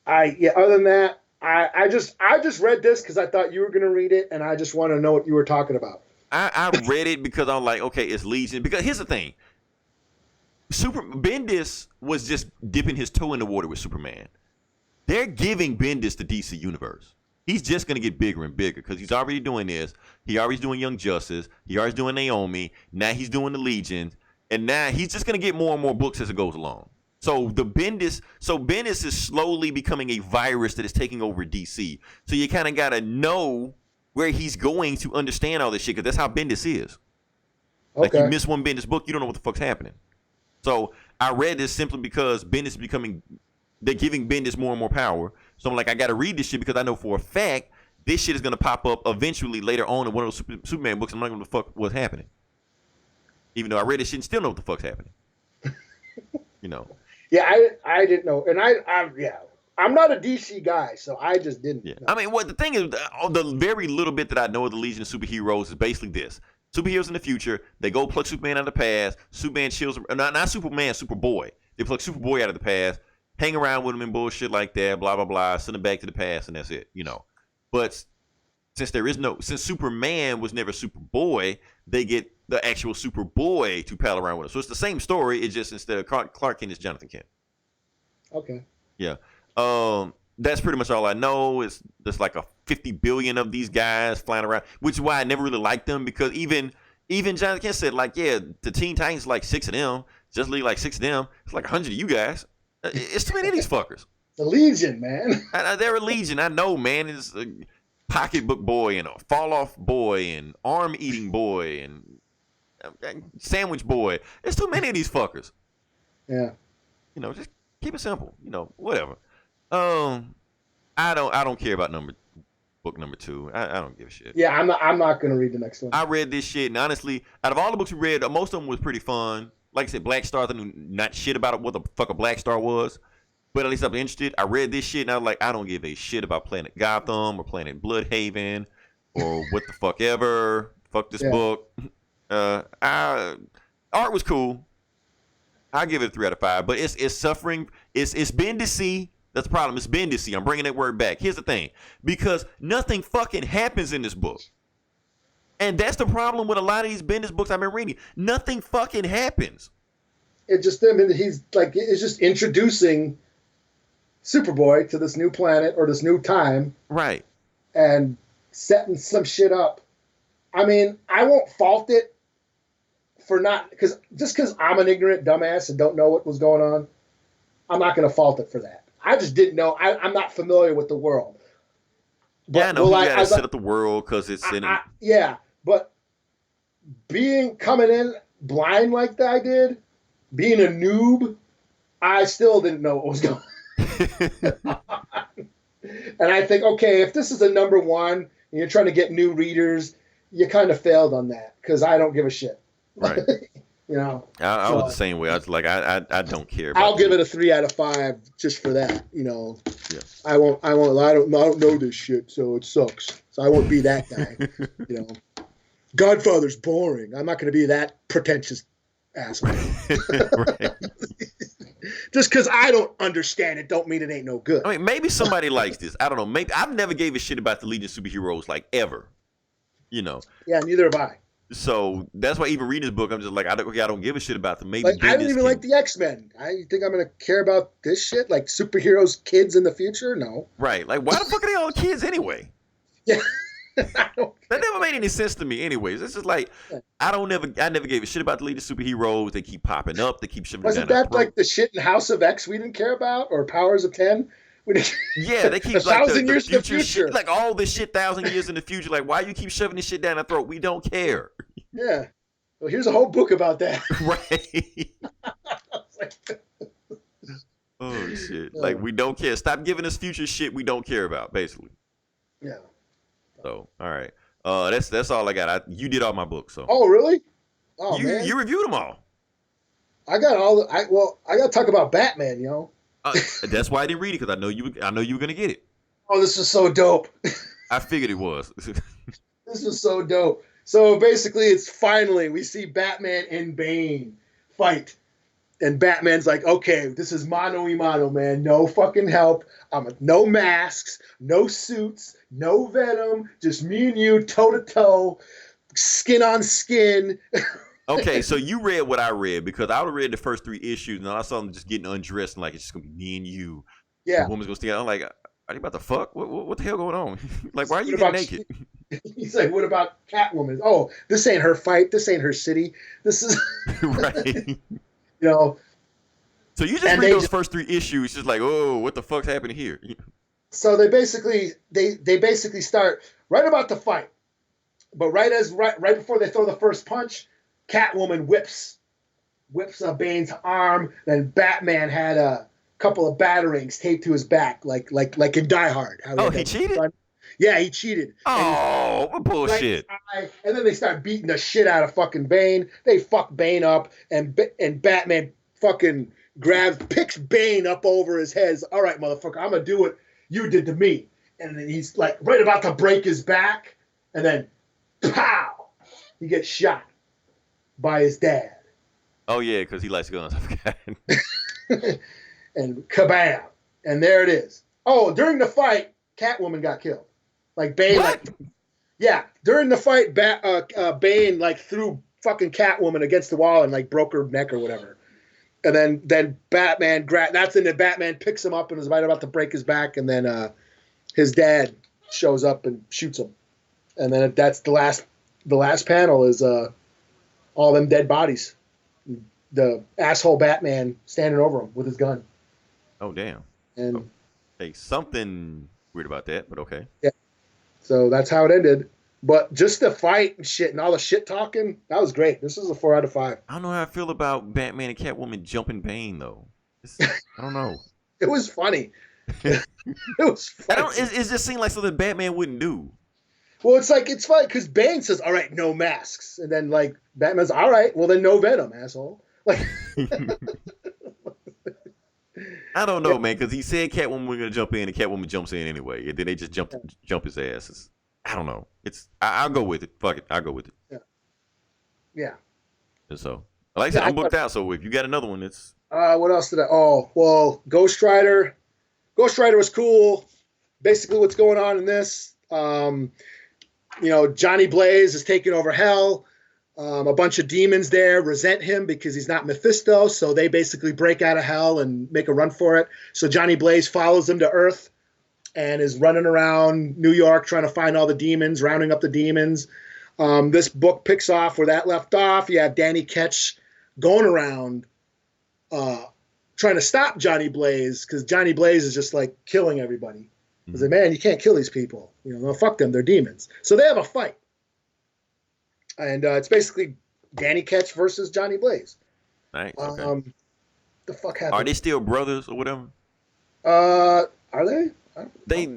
Other than that, I just read this because I thought you were gonna read it, and I just want to know what you were talking about. I read it because I'm like, okay, it's Legion. Because here's the thing. Bendis was just dipping his toe in the water with Superman. They're giving Bendis the DC universe. He's just going to get bigger and bigger because he's already doing this. He already doing Young Justice. He already doing Naomi. Now he's doing the Legion. And now he's just going to get more and more books as it goes along. So Bendis is slowly becoming a virus that is taking over DC. So you kind of got to know where he's going to understand all this shit because that's how Bendis is. Like, you miss one Bendis book, you don't know what the fuck's happening. So I read this simply because Bendis is they're giving Bendis more and more power. So I'm like, I got to read this shit because I know for a fact this shit is going to pop up eventually later on in one of those Superman books. I'm not going to know what the fuck what's happening. Even though I read this shit and still know what the fuck's happening. You know. Yeah, I didn't know. And I'm not a DC guy, so I just didn't know. I mean, the thing is, the very little bit that I know of the Legion of Superheroes is basically this. Superheroes in the future, they go pluck Superman out of the past. Superman chills, not Superman, Superboy. They pluck Superboy out of the past, hang around with him and bullshit like that, blah, blah, blah, send him back to the past, and that's it, you know. But since Superman was never Superboy, they get the actual Superboy to pal around with him. So it's the same story, it's just instead of Clark Kent, it's Jonathan Kent. Okay. Yeah. That's pretty much all I know. There's like a 50 billion of these guys flying around, which is why I never really liked them because even Jonathan Kent said, like, yeah, the Teen Titans like 6 of them, Justice League like 6 of them. It's like 100 of you guys. It's too many of these fuckers. The Legion, man. They're a Legion. I know, man. It's a pocketbook boy and a fall off boy and arm eating boy and sandwich boy. There's too many of these fuckers. Yeah. You know, just keep it simple. You know, whatever. I don't care about book number 2. I don't give a shit. Yeah, I'm not gonna read the next one. I read this shit, and honestly, out of all the books we read, most of them was pretty fun. Like I said, Black Star, I knew not shit about what the fuck a Black Star was, but at least I'm interested. I read this shit, and I was like, I don't give a shit about Planet Gotham or Planet Bloodhaven or what the fuck ever. Fuck this book. Art was cool. I'll give it a 3 out of 5, but it's suffering. It's Bendis. That's the problem. It's Bendis. I'm bringing that word back. Here's the thing. Because nothing fucking happens in this book. And that's the problem with a lot of these Bendis books I've been reading. Nothing fucking happens. It's just introducing Superboy to this new planet or this new time. Right. And setting some shit up. I mean, I won't fault it for not, because I'm an ignorant dumbass and don't know what was going on, I'm not going to fault it for that. I just didn't know. I'm not familiar with the world. But, yeah, I know. You got to set up the world because it's in it. Yeah, but coming in blind like that I did being a noob, I still didn't know what was going on. And I think, okay, if this is a number one and you're trying to get new readers, you kind of failed on that because I don't give a shit. Right. You know, I was the same way. I was like, I don't care. About I'll give it a 3 out of 5 just for that. You know, Yeah. I don't know this shit, so it sucks. So I won't be that guy. You know, Godfather's boring. I'm not going to be that pretentious asshole. Right. Just because I don't understand it, don't mean it ain't no good. I mean, maybe somebody likes this. I don't know. Maybe I've never gave a shit about the Legion of Superheroes like ever. You know. Yeah, neither have I. So that's why even reading this book, I'm just like, I don't give a shit about them. Maybe Like, I don't even like the X-Men. I think I'm going to care about this shit? Like superheroes, kids in the future? No. Right. Like, why the fuck are they all kids anyway? Yeah. That never made any sense to me anyways. It's just like, I never gave a shit about the Legion of Superheroes. They keep popping up. They keep shoving Wasn't down that like the shit in House of X we didn't care about? Or Powers of 10? Yeah, they keep 1,000 years in the future. Shit, like all this shit 1,000 years in the future. Like, why you keep shoving this shit down our throat? We don't care. Yeah. Well, here's a whole book about that. Right. Oh shit! Like, we don't care. Stop giving us future shit we don't care about, basically. Yeah. So, all right. That's all I got. You did all my books, so. Oh, really? Oh, man. You reviewed them all. I got all the. I got to talk about Batman, you know. That's why I didn't read it, because I know you were gonna get it. Oh, this is so dope. I figured it was. This was so dope. So basically, it's finally we see Batman and Bane fight, and Batman's like, "Okay, this is mano y mano, man. No fucking help. No masks, no suits, no Venom. Just me and you, toe to toe, skin on skin." Okay, so you read what I read, because I would have read the first 3 issues, and I saw them just getting undressed, and like, it's just gonna be me and you. Yeah. The woman's gonna stay out. I'm like, are you about to fuck? What the hell going on? Like, why are you getting naked? He's like, what about Catwoman? Oh, this ain't her fight. This ain't her city. This is right. You know. So you just read those first 3 issues, just like, oh, what the fuck's happening here? So they basically start right about the fight, but right before they throw the first punch, Catwoman whips Bane's arm. Then Batman had a couple of batarangs taped to his back, like in Die Hard. He cheated? Yeah, he cheated. Oh, what bullshit! And then they start beating the shit out of fucking Bane. They fuck Bane up, and Batman fucking picks Bane up over his head. All right, motherfucker, I'm gonna do what you did to me. And then he's like right about to break his back, and then pow, he gets shot by his dad. Oh yeah, because he likes guns. I forgot. And kabam, and there it is. Oh, during the fight, Catwoman got killed. Like Bane, during the fight, Bane like threw fucking Catwoman against the wall and like broke her neck or whatever. And then Batman that's in the Batman picks him up and is right about to break his back, and then his dad shows up and shoots him. And then that's the last panel is all them dead bodies. The asshole Batman standing over him with his gun. Oh damn. And hey, something weird about that, but okay. Yeah. So that's how it ended. But just the fight and shit and all the shit talking, that was great. This is a 4 out of 5. I don't know how I feel about Batman and Catwoman jumping Bane though. I don't know. It was funny. It was funny. It just seemed like something Batman wouldn't do. Well, it's funny because Bane says, "All right, no masks," and then like Batman's, "All right, well then no Venom, asshole." Like. I don't know, man, because he said Catwoman was gonna jump in, and Catwoman jumps in anyway, and then they just jump his asses. I don't know. I'll go with it. Fuck it, I'll go with it. Yeah. And so, like I said, I'm booked out. So if you got another one, it's. What else did I? Oh, well, Ghost Rider. Ghost Rider was cool. Basically, what's going on in this? Johnny Blaze is taking over hell. A bunch of demons there resent him because he's not Mephisto, so they basically break out of hell and make a run for it. So Johnny Blaze follows them to Earth and is running around New York trying to find all the demons, rounding up the demons. This book picks off where that left off. You have Danny Ketch going around trying to stop Johnny Blaze because Johnny Blaze is just like killing everybody. He's like, man, you can't kill these people. No, fuck them. They're demons. So they have a fight. And it's basically Danny Ketch versus Johnny Blaze. Nice. Okay. The fuck Are happened? they still brothers or whatever? Are they?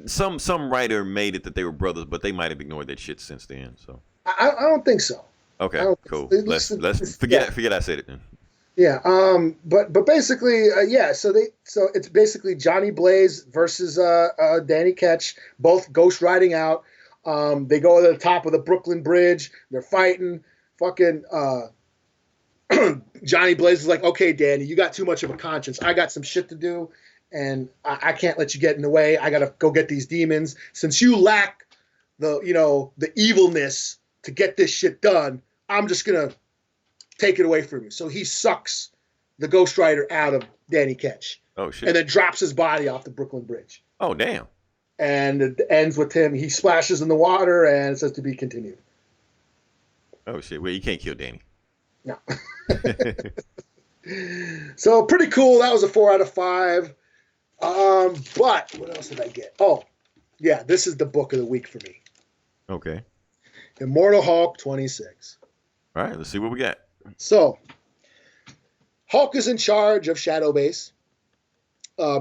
Some writer made it that they were brothers, but they might have ignored that shit since then. So I don't think so. I okay, don't, cool. it's- Let's yeah. forget I said it then. Yeah. But basically, yeah. So it's basically Johnny Blaze versus Danny Ketch, both ghost riding out. They go to the top of the Brooklyn Bridge. They're fighting. Fucking Johnny Blaze is like, okay, Danny, you got too much of a conscience. I got some shit to do, and I can't let you get in the way. I gotta go get these demons. Since you lack the evilness to get this shit done, I'm just gonna take it away from you. So he sucks the Ghost Rider out of Danny Ketch, Oh shit. and then drops his body off the Brooklyn Bridge. Oh damn. And it ends with him. He splashes in the water, and it says to be continued. Oh shit. Well, you can't kill Danny. No. So pretty cool. That was a 4 out of 5. But what else did I get? Oh, yeah, this is the book of the week for me. Okay. Immortal Hulk 26. All right. Let's see what we got. So, Hulk is in charge of Shadow Base.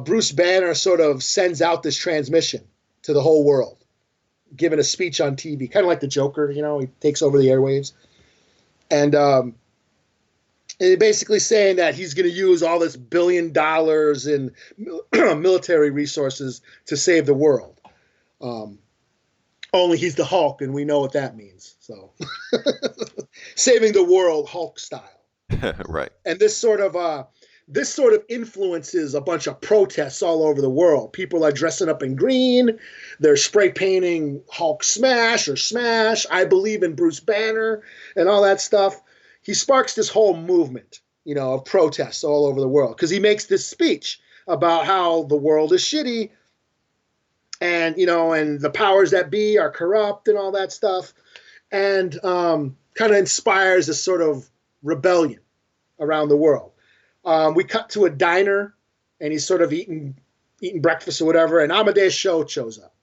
Bruce Banner sort of sends out this transmission to the whole world, giving a speech on TV, kind of like the Joker, he takes over the airwaves. And basically saying that he's going to use all this $1 billion in military resources to save the world. Only he's the Hulk, and we know what that means. So, saving the world Hulk style. Right. And this sort of influences a bunch of protests all over the world. People are dressing up in green. They're spray painting Hulk smash or smash. I believe in Bruce Banner and all that stuff. He sparks this whole movement, of protests all over the world because he makes this speech about how the world is shitty and, and the powers that be are corrupt and all that stuff. And kind of inspires this sort of rebellion around the world. We cut to a diner, and he's sort of eating breakfast or whatever, and Amadeus Cho shows up.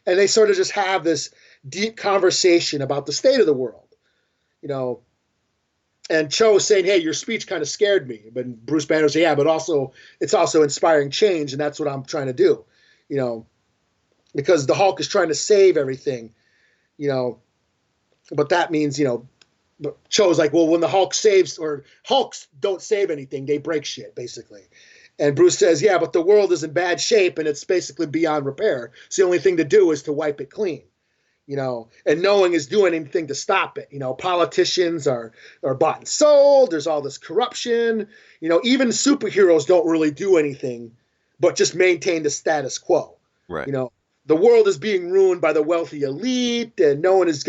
And they sort of just have this deep conversation about the state of the world, And Cho is saying, hey, your speech kind of scared me. But Bruce Banner says, yeah, but it's also inspiring change, and that's what I'm trying to do, because the Hulk is trying to save everything, But that means, but Cho's like, well, when the Hulk saves, or Hulks don't save anything, they break shit, basically. And Bruce says, yeah, but the world is in bad shape and it's basically beyond repair. So the only thing to do is to wipe it clean, and no one is doing anything to stop it. Politicians are bought and sold. There's all this corruption. Even superheroes don't really do anything but just maintain the status quo. Right. The world is being ruined by the wealthy elite, and no one is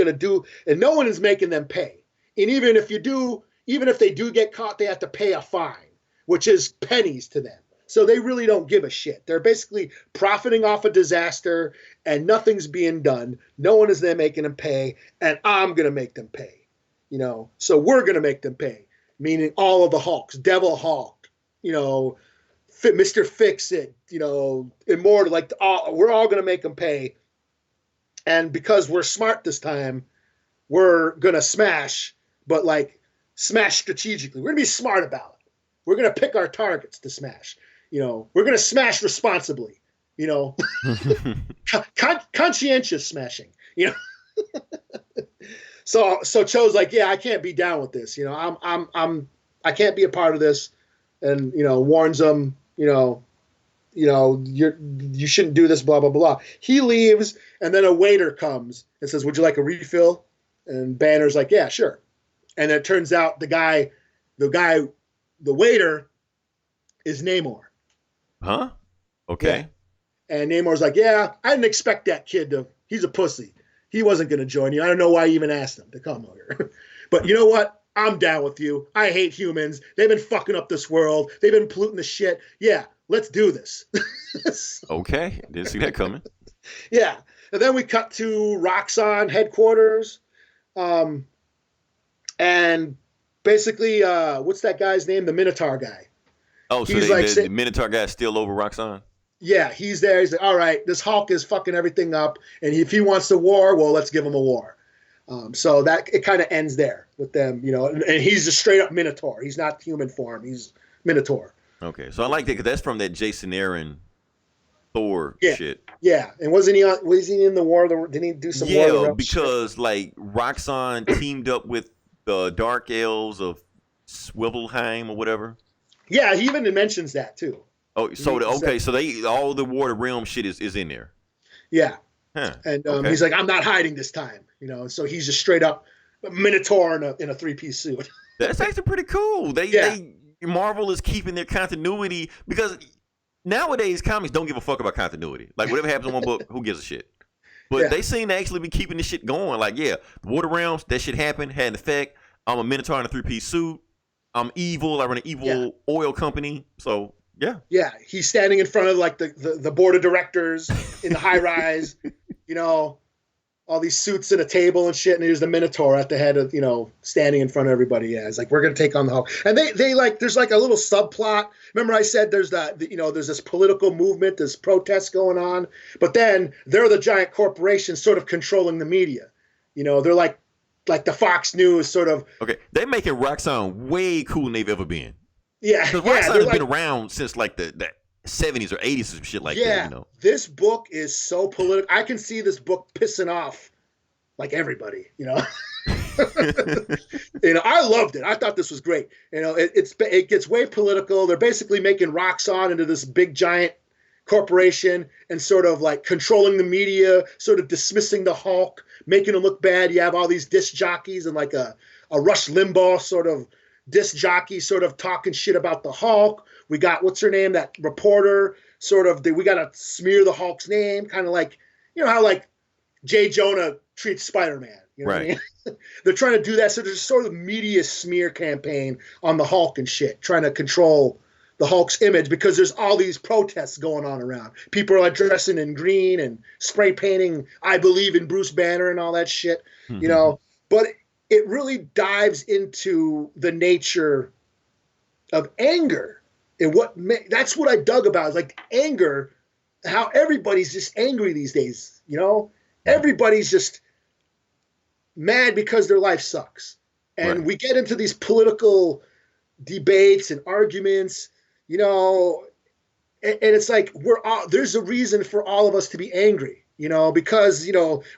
making them pay. And even if they do get caught, they have to pay a fine, which is pennies to them. So they really don't give a shit. They're basically profiting off a disaster, and nothing's being done. No one is there making them pay, and I'm going to make them pay. So we're going to make them pay, meaning all of the Hulks, Devil Hulk, Mr. Fix-It, Immortal, we're all going to make them pay. And because we're smart this time, we're going to smash, but smash strategically. We're going to be smart about it. We're going to pick our targets to smash. We're going to smash responsibly, conscientious smashing, So Cho's like, yeah, I can't be down with this. I can't be a part of this. And, warns them, you shouldn't do this, blah, blah, blah. He leaves, and then a waiter comes and says, would you like a refill? And Banner's like, yeah, sure. And it turns out the waiter is Namor. Huh? Okay. Yeah. And Namor's like, yeah, I didn't expect that kid he's a pussy. He wasn't going to join you. I don't know why you even asked him to come here. But you know what? I'm down with you. I hate humans. They've been fucking up this world. They've been polluting the shit. Yeah, let's do this. Okay. Didn't see that coming. Yeah. And then we cut to Roxxon headquarters. And basically, what's that guy's name? The Minotaur guy. Oh, so the Minotaur guy's still over Roxxon? Yeah, he's there. He's like, all right, this Hulk is fucking everything up. And if he wants a war, well, let's give him a war. So that it kind of ends there with them, and he's a straight up Minotaur. He's not human form. He's Minotaur. Okay, so I like that because that's from that Jason Aaron Thor shit. Yeah, and was he in the War? Didn't he do some War of the Realms because like Roxxon teamed up with the Dark Elves of Swivelheim or whatever. Yeah, he even mentions that too. Oh, so so all the War of the Realms shit is in there. Yeah. Huh. And he's like, I'm not hiding this time, So he's just straight up Minotaur in a 3-piece suit. That's actually pretty cool. Marvel is keeping their continuity because nowadays comics don't give a fuck about continuity. Like whatever happens in one book, who gives a shit? But they seem to actually be keeping this shit going. Like, the War of the Realms, that shit happened, had an effect. I'm a Minotaur in a 3-piece suit. I'm evil. I run an evil oil company. So yeah, he's standing in front of like the board of directors in the high rise. All these suits and a table and shit, and here's the Minotaur at the head of, standing in front of everybody. Yeah, it's like, we're gonna take on the Hulk. And they like, there's like a little subplot. Remember I said there's there's this political movement, this protest going on, but then they're the giant corporations sort of controlling the media. They're like the Fox News sort of. Okay, they're making Roxxon way cooler than they've ever been. Yeah, because Roxxon has been around since like the 70s or 80s or some shit like that. This book is so political. I can see this book pissing off like everybody. I loved it. I thought this was great. It gets way political. They're basically making Roxxon into this big giant corporation and sort of like controlling the media, sort of dismissing the Hulk, making him look bad. You have all these disc jockeys and like a Rush Limbaugh sort of disc jockey sort of talking shit about the Hulk. We got, what's her name, that reporter, sort of, we got to smear the Hulk's name, kind of like, how like Jay Jonah treats Spider-Man. What I mean? They're trying to do that. So there's sort of media smear campaign on the Hulk and shit, trying to control the Hulk's image because there's all these protests going on around. People are like dressing in green and spray painting, I believe in Bruce Banner and all that shit, But it really dives into the nature of anger. And that's what I dug about is like anger, how everybody's just angry these days, Everybody's just mad because their life sucks. And we get into these political debates and arguments, and it's like there's a reason for all of us to be angry. Because,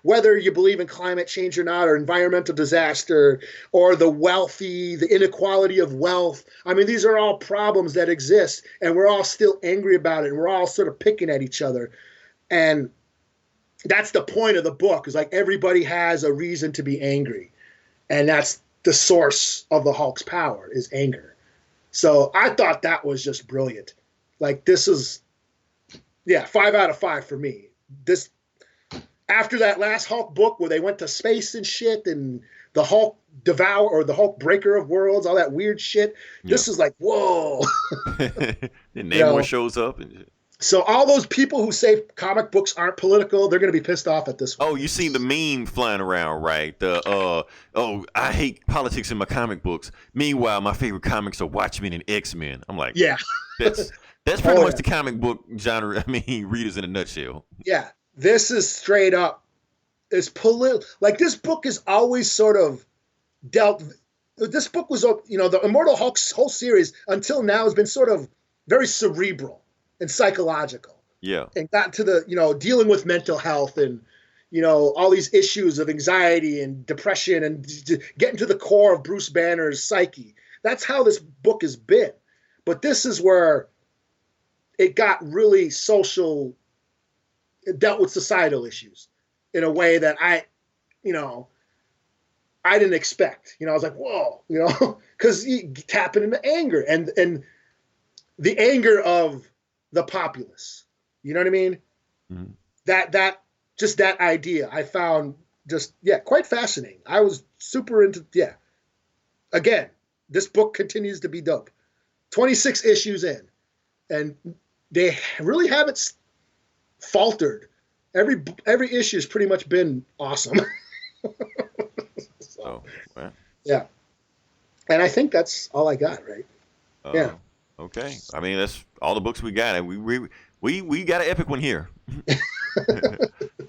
whether you believe in climate change or not, or environmental disaster, or the wealthy, the inequality of wealth. I mean, these are all problems that exist, and we're all still angry about it, and we're all sort of picking at each other. And that's the point of the book, is like everybody has a reason to be angry. And that's the source of the Hulk's power, is anger. So I thought that was just brilliant. Like, this is, 5 out of 5 for me. After that last Hulk book where they went to space and shit and the Hulk devour or the Hulk breaker of worlds, all that weird shit, this is like, whoa. And Namor shows up. So all those people who say comic books aren't political, they're going to be pissed off at this one. Oh, you seen the meme flying around, right? I hate politics in my comic books. Meanwhile, my favorite comics are Watchmen and X-Men. I'm like, that's pretty much the comic book genre. I mean, readers in a nutshell. Yeah. This is straight up. It's like this book is always sort of dealt. This book was, the Immortal Hulk's whole series until now has been sort of very cerebral and psychological. Yeah. And got to the, dealing with mental health and, all these issues of anxiety and depression and getting to the core of Bruce Banner's psyche. That's how this book has been. But this is where it got really social. It dealt with societal issues in a way that I didn't expect. I was like, whoa, because you tapping into anger and the anger of the populace. You know what I mean? Mm-hmm. That idea I found just quite fascinating. I was super into Again, this book continues to be dope. 26 issues in, and they really haven't faltered. Every issue has pretty much been awesome. Yeah, and I think that's all I got, right? Okay. I mean, that's all the books we got, and we got an epic one here.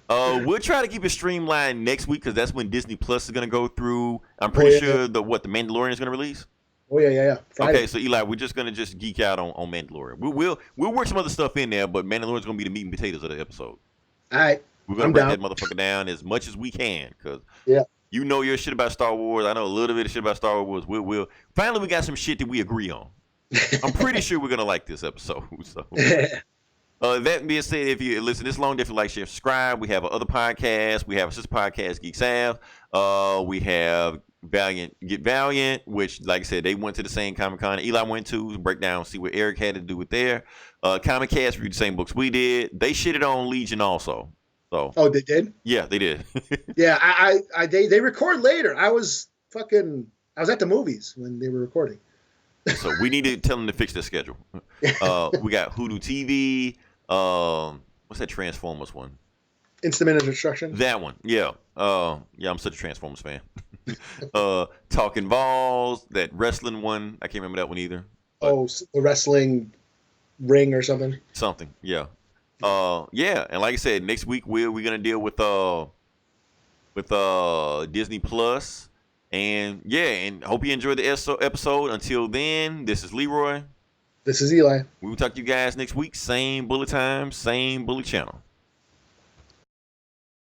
We'll try to keep it streamlined next week because that's when Disney Plus is gonna go through. I'm Oh, pretty yeah, sure the Mandalorian is gonna release. Oh yeah. Friday. Okay, so Eli, we're just gonna just geek out on Mandalorian. We'll work some other stuff in there, but Mandalorian's gonna be the meat and potatoes of the episode. All right. We're gonna I'm break down. that motherfucker down as much as we can, cause Yeah. you know your shit about Star Wars. I know a little bit of shit about Star Wars. We'll finally we got some shit that we agree on. I'm pretty sure we're gonna like this episode. So that being said, if you listen this long, definitely like, share, subscribe. We have other podcasts. We have a sister podcast, Geeks Have. We have Get Valiant, which, like I said, they went to the same Comic Con Eli went to break down, see what Eric had to do with their Comic Cast. Read the same books we did. They shitted on Legion also. So Oh, they did. yeah, they did. Yeah, they record later. I was at the movies when they were recording. So we need to tell them to fix their schedule. We got Hoodoo TV. What's that Transformers one? Instant Minute Destruction. That one, yeah. I'm such a Transformers fan. Talking Balls, that wrestling one. I can't remember that one either. Oh, the wrestling ring or something. Something, yeah. Yeah, and like I said, next week we're gonna deal with Disney Plus, and yeah, and hope you enjoyed the episode. Until then, this is Leroy. This is Eli. We will talk to you guys next week. Same bullet time, same bullet channel.